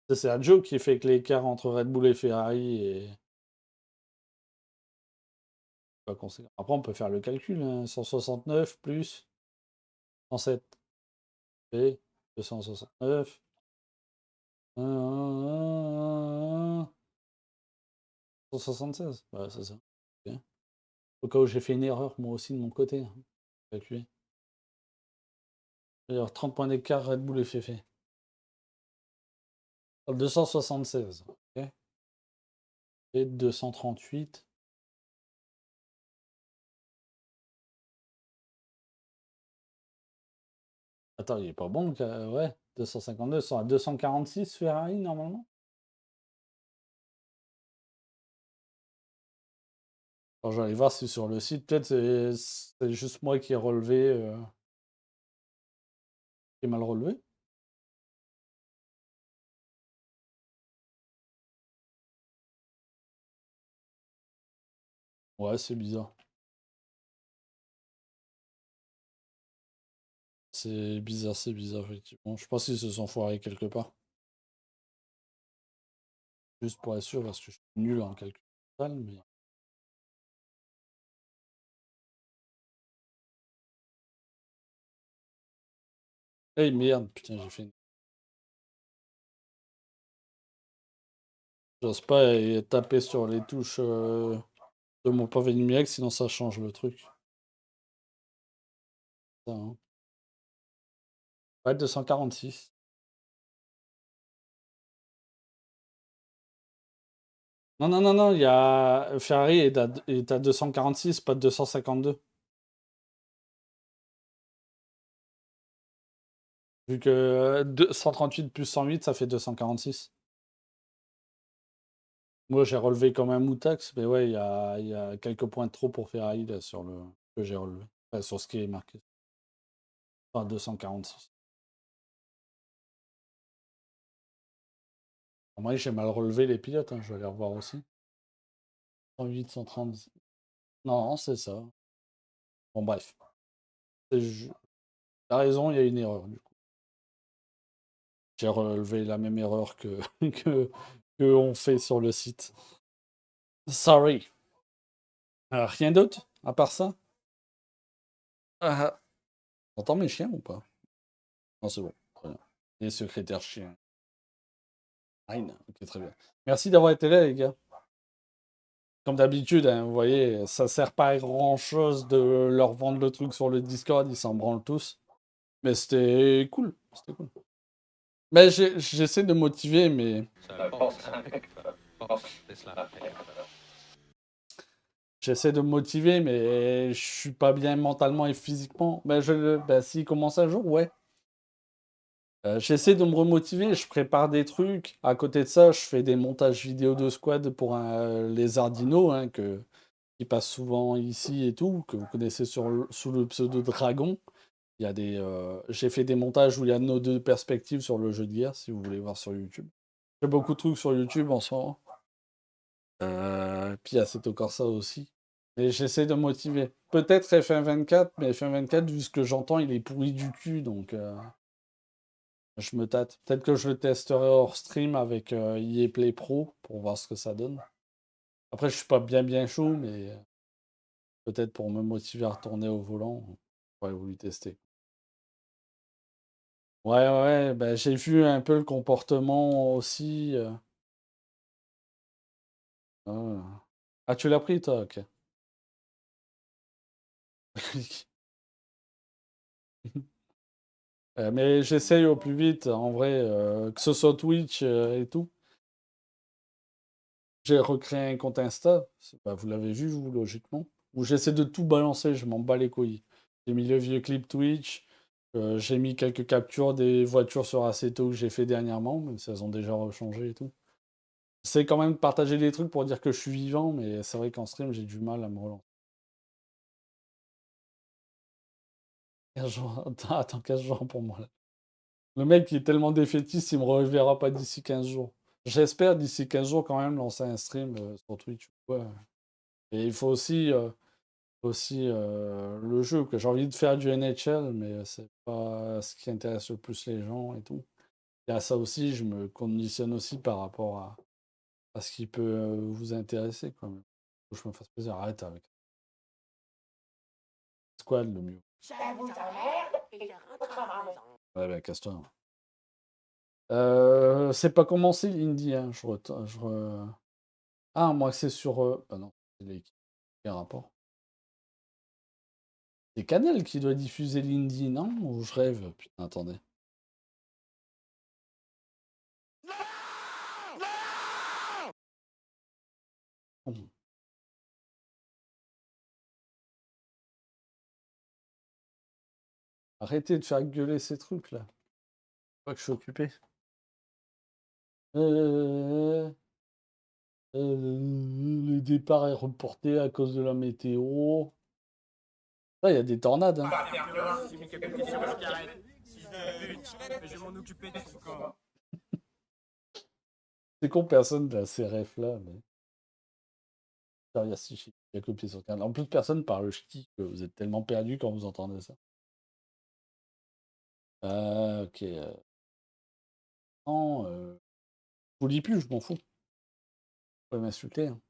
C'est Sergio qui fait que l'écart entre Red Bull et Ferrari est pas conséquent. Après, on peut faire le calcul, hein. 169 plus 107 et 269. 176. Ouais, c'est ça. Ok. Au cas où j'ai fait une erreur, moi aussi, de mon côté, hein. Calculer. D'ailleurs, 30 points d'écart, Red Bull et Fefe. 276. Ok. Et 238. Attends, il est pas bon, ouais. 252, sont à 246 Ferrari, normalement. Alors, j'allais voir si sur le site, peut-être c'est juste moi qui ai relevé, qui ai mal relevé. Ouais, c'est bizarre. C'est bizarre, effectivement. Je pense qu'ils se sont foirés quelque part. Juste pour être sûr, parce que je suis nul en calcul total, mais. Eh merde, putain, j'ai fait une. J'ose pas taper sur les touches de mon pavé numérique, sinon ça change le truc. Ça, hein. Ouais, 246. Non, non, non, non, il y a. Ferrari est à 246, pas 252. Vu que 138 plus 108, ça fait 246. Moi, j'ai relevé comme un moutax, mais ouais, il y a quelques points de trop pour Ferrari là, sur le que j'ai relevé. Enfin, sur ce qui est marqué. Enfin, 246. Moi, j'ai mal relevé les pilotes, hein, je vais aller revoir aussi. 108, 130. Non, c'est ça. Bon, bref. T'as raison, il y a une erreur, du coup. J'ai relevé la même erreur que on fait sur le site. Sorry. Rien d'autre, à part ça? Ah, ah. T'entends mes chiens ou pas? Non, c'est bon. Très bien. Les secrétaires chiens. Fine. Ok, très bien. Merci d'avoir été là, les gars. Comme d'habitude, hein, vous voyez, ça sert pas à grand-chose de leur vendre le truc sur le Discord, ils s'en branlent tous. Mais c'était cool. C'était cool. Mais j'essaie de motiver, mais je suis pas bien mentalement et physiquement. S'il commence un jour, ouais. J'essaie de me remotiver, je prépare des trucs. À côté de ça, je fais des montages vidéo de squad pour les Ardino, hein, qui passent souvent ici et tout, que vous connaissez sous le pseudo Dragon. J'ai fait des montages où il y a nos deux perspectives sur le jeu de guerre, si vous voulez voir sur YouTube. J'ai beaucoup de trucs sur YouTube en ce moment. Puis il y a Assetto Corsa aussi. Et j'essaie de me motiver. Peut-être F1 24, mais F1 24, vu ce que j'entends, il est pourri du cul, donc je me tâte. Peut-être que je le testerai hors stream avec EA Play Pro pour voir ce que ça donne. Après, je suis pas bien chaud, mais peut-être pour me motiver à retourner au volant, j'aurais voulu tester. Ouais, ouais, bah, j'ai vu un peu le comportement aussi. Ah. Ah, tu l'as pris, toi? Ok. Mais j'essaye au plus vite, en vrai, que ce soit Twitch et tout. J'ai recréé un compte Insta, bah, vous l'avez vu, vous, logiquement, où j'essaie de tout balancer, je m'en bats les couilles. J'ai mis le vieux clip Twitch, j'ai mis quelques captures des voitures sur Assetto que j'ai fait dernièrement, même si elles ont déjà rechangé et tout. J'essaie quand même de partager des trucs pour dire que je suis vivant, mais c'est vrai qu'en stream, j'ai du mal à me relancer. 15 jours, attends 15 jours pour moi. Là. Le mec qui est tellement défaitiste, il me reverra pas d'ici 15 jours. J'espère d'ici 15 jours quand même lancer un stream sur Twitch. Ouais. Et il faut aussi le jeu, que j'ai envie de faire du NHL, mais c'est pas ce qui intéresse le plus les gens et tout. Et à ça aussi, je me conditionne aussi par rapport à ce qui peut vous intéresser. Quand même. Faut que je me fasse plaisir. Arrête avec Squad le mieux. Ouais, bah casse-toi. C'est pas commencé l'Indie, hein. Ah, moi c'est sur. Ah non, c'est l'équipe. Quel rapport? C'est Canal qui doit diffuser l'Indie, non? Ou je rêve? Putain, attendez. Oh. Arrêtez de faire gueuler ces trucs là. Je crois que je suis occupé. Euh, le départ est reporté à cause de la météo. Là, il y a des tornades. Hein. C'est con, personne n'a ces refs là. Mais... Il y a si il y a copié sur Canal. En plus, personne parle ch'ti que vous êtes tellement perdu quand vous entendez ça. Ah, ok. Non, je vous lis plus, je m'en fous. Vous pouvez m'insulter. Hein.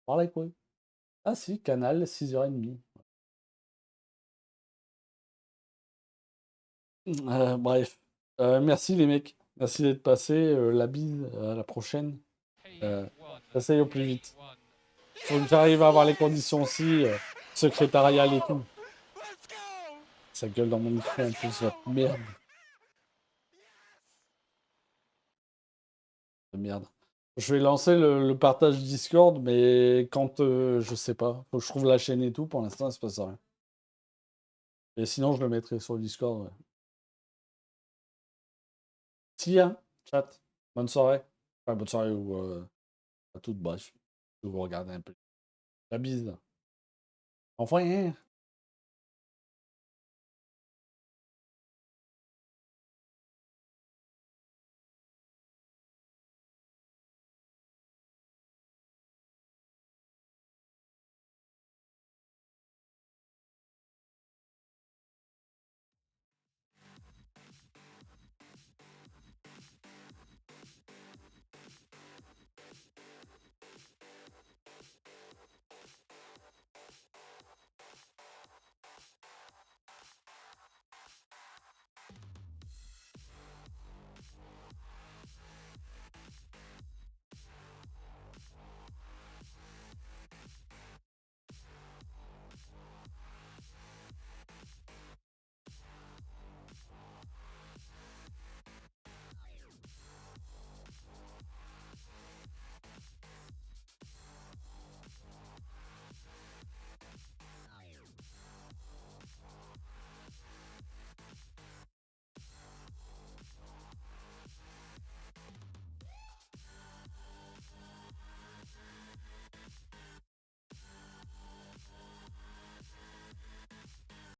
Parlez quoi. Ah si, Canal, 6h30. Bref. Merci les mecs. Merci d'être passés. La bise. À la prochaine. J'essaye au plus vite. Faut que j'arrive à avoir les conditions aussi. Secrétarial et tout. Ça gueule dans mon micro en plus. Merde. Merde. Je vais lancer le partage Discord, mais quand je sais pas. Faut que je trouve la chaîne et tout. Pour l'instant, il se passe rien. Et sinon, je le mettrai sur le Discord. Ouais. Si, hein, chat. Bonne soirée. Enfin, bonne soirée ou à toutes, bref. Vous regardez un peu. La bise. Enfin, hein.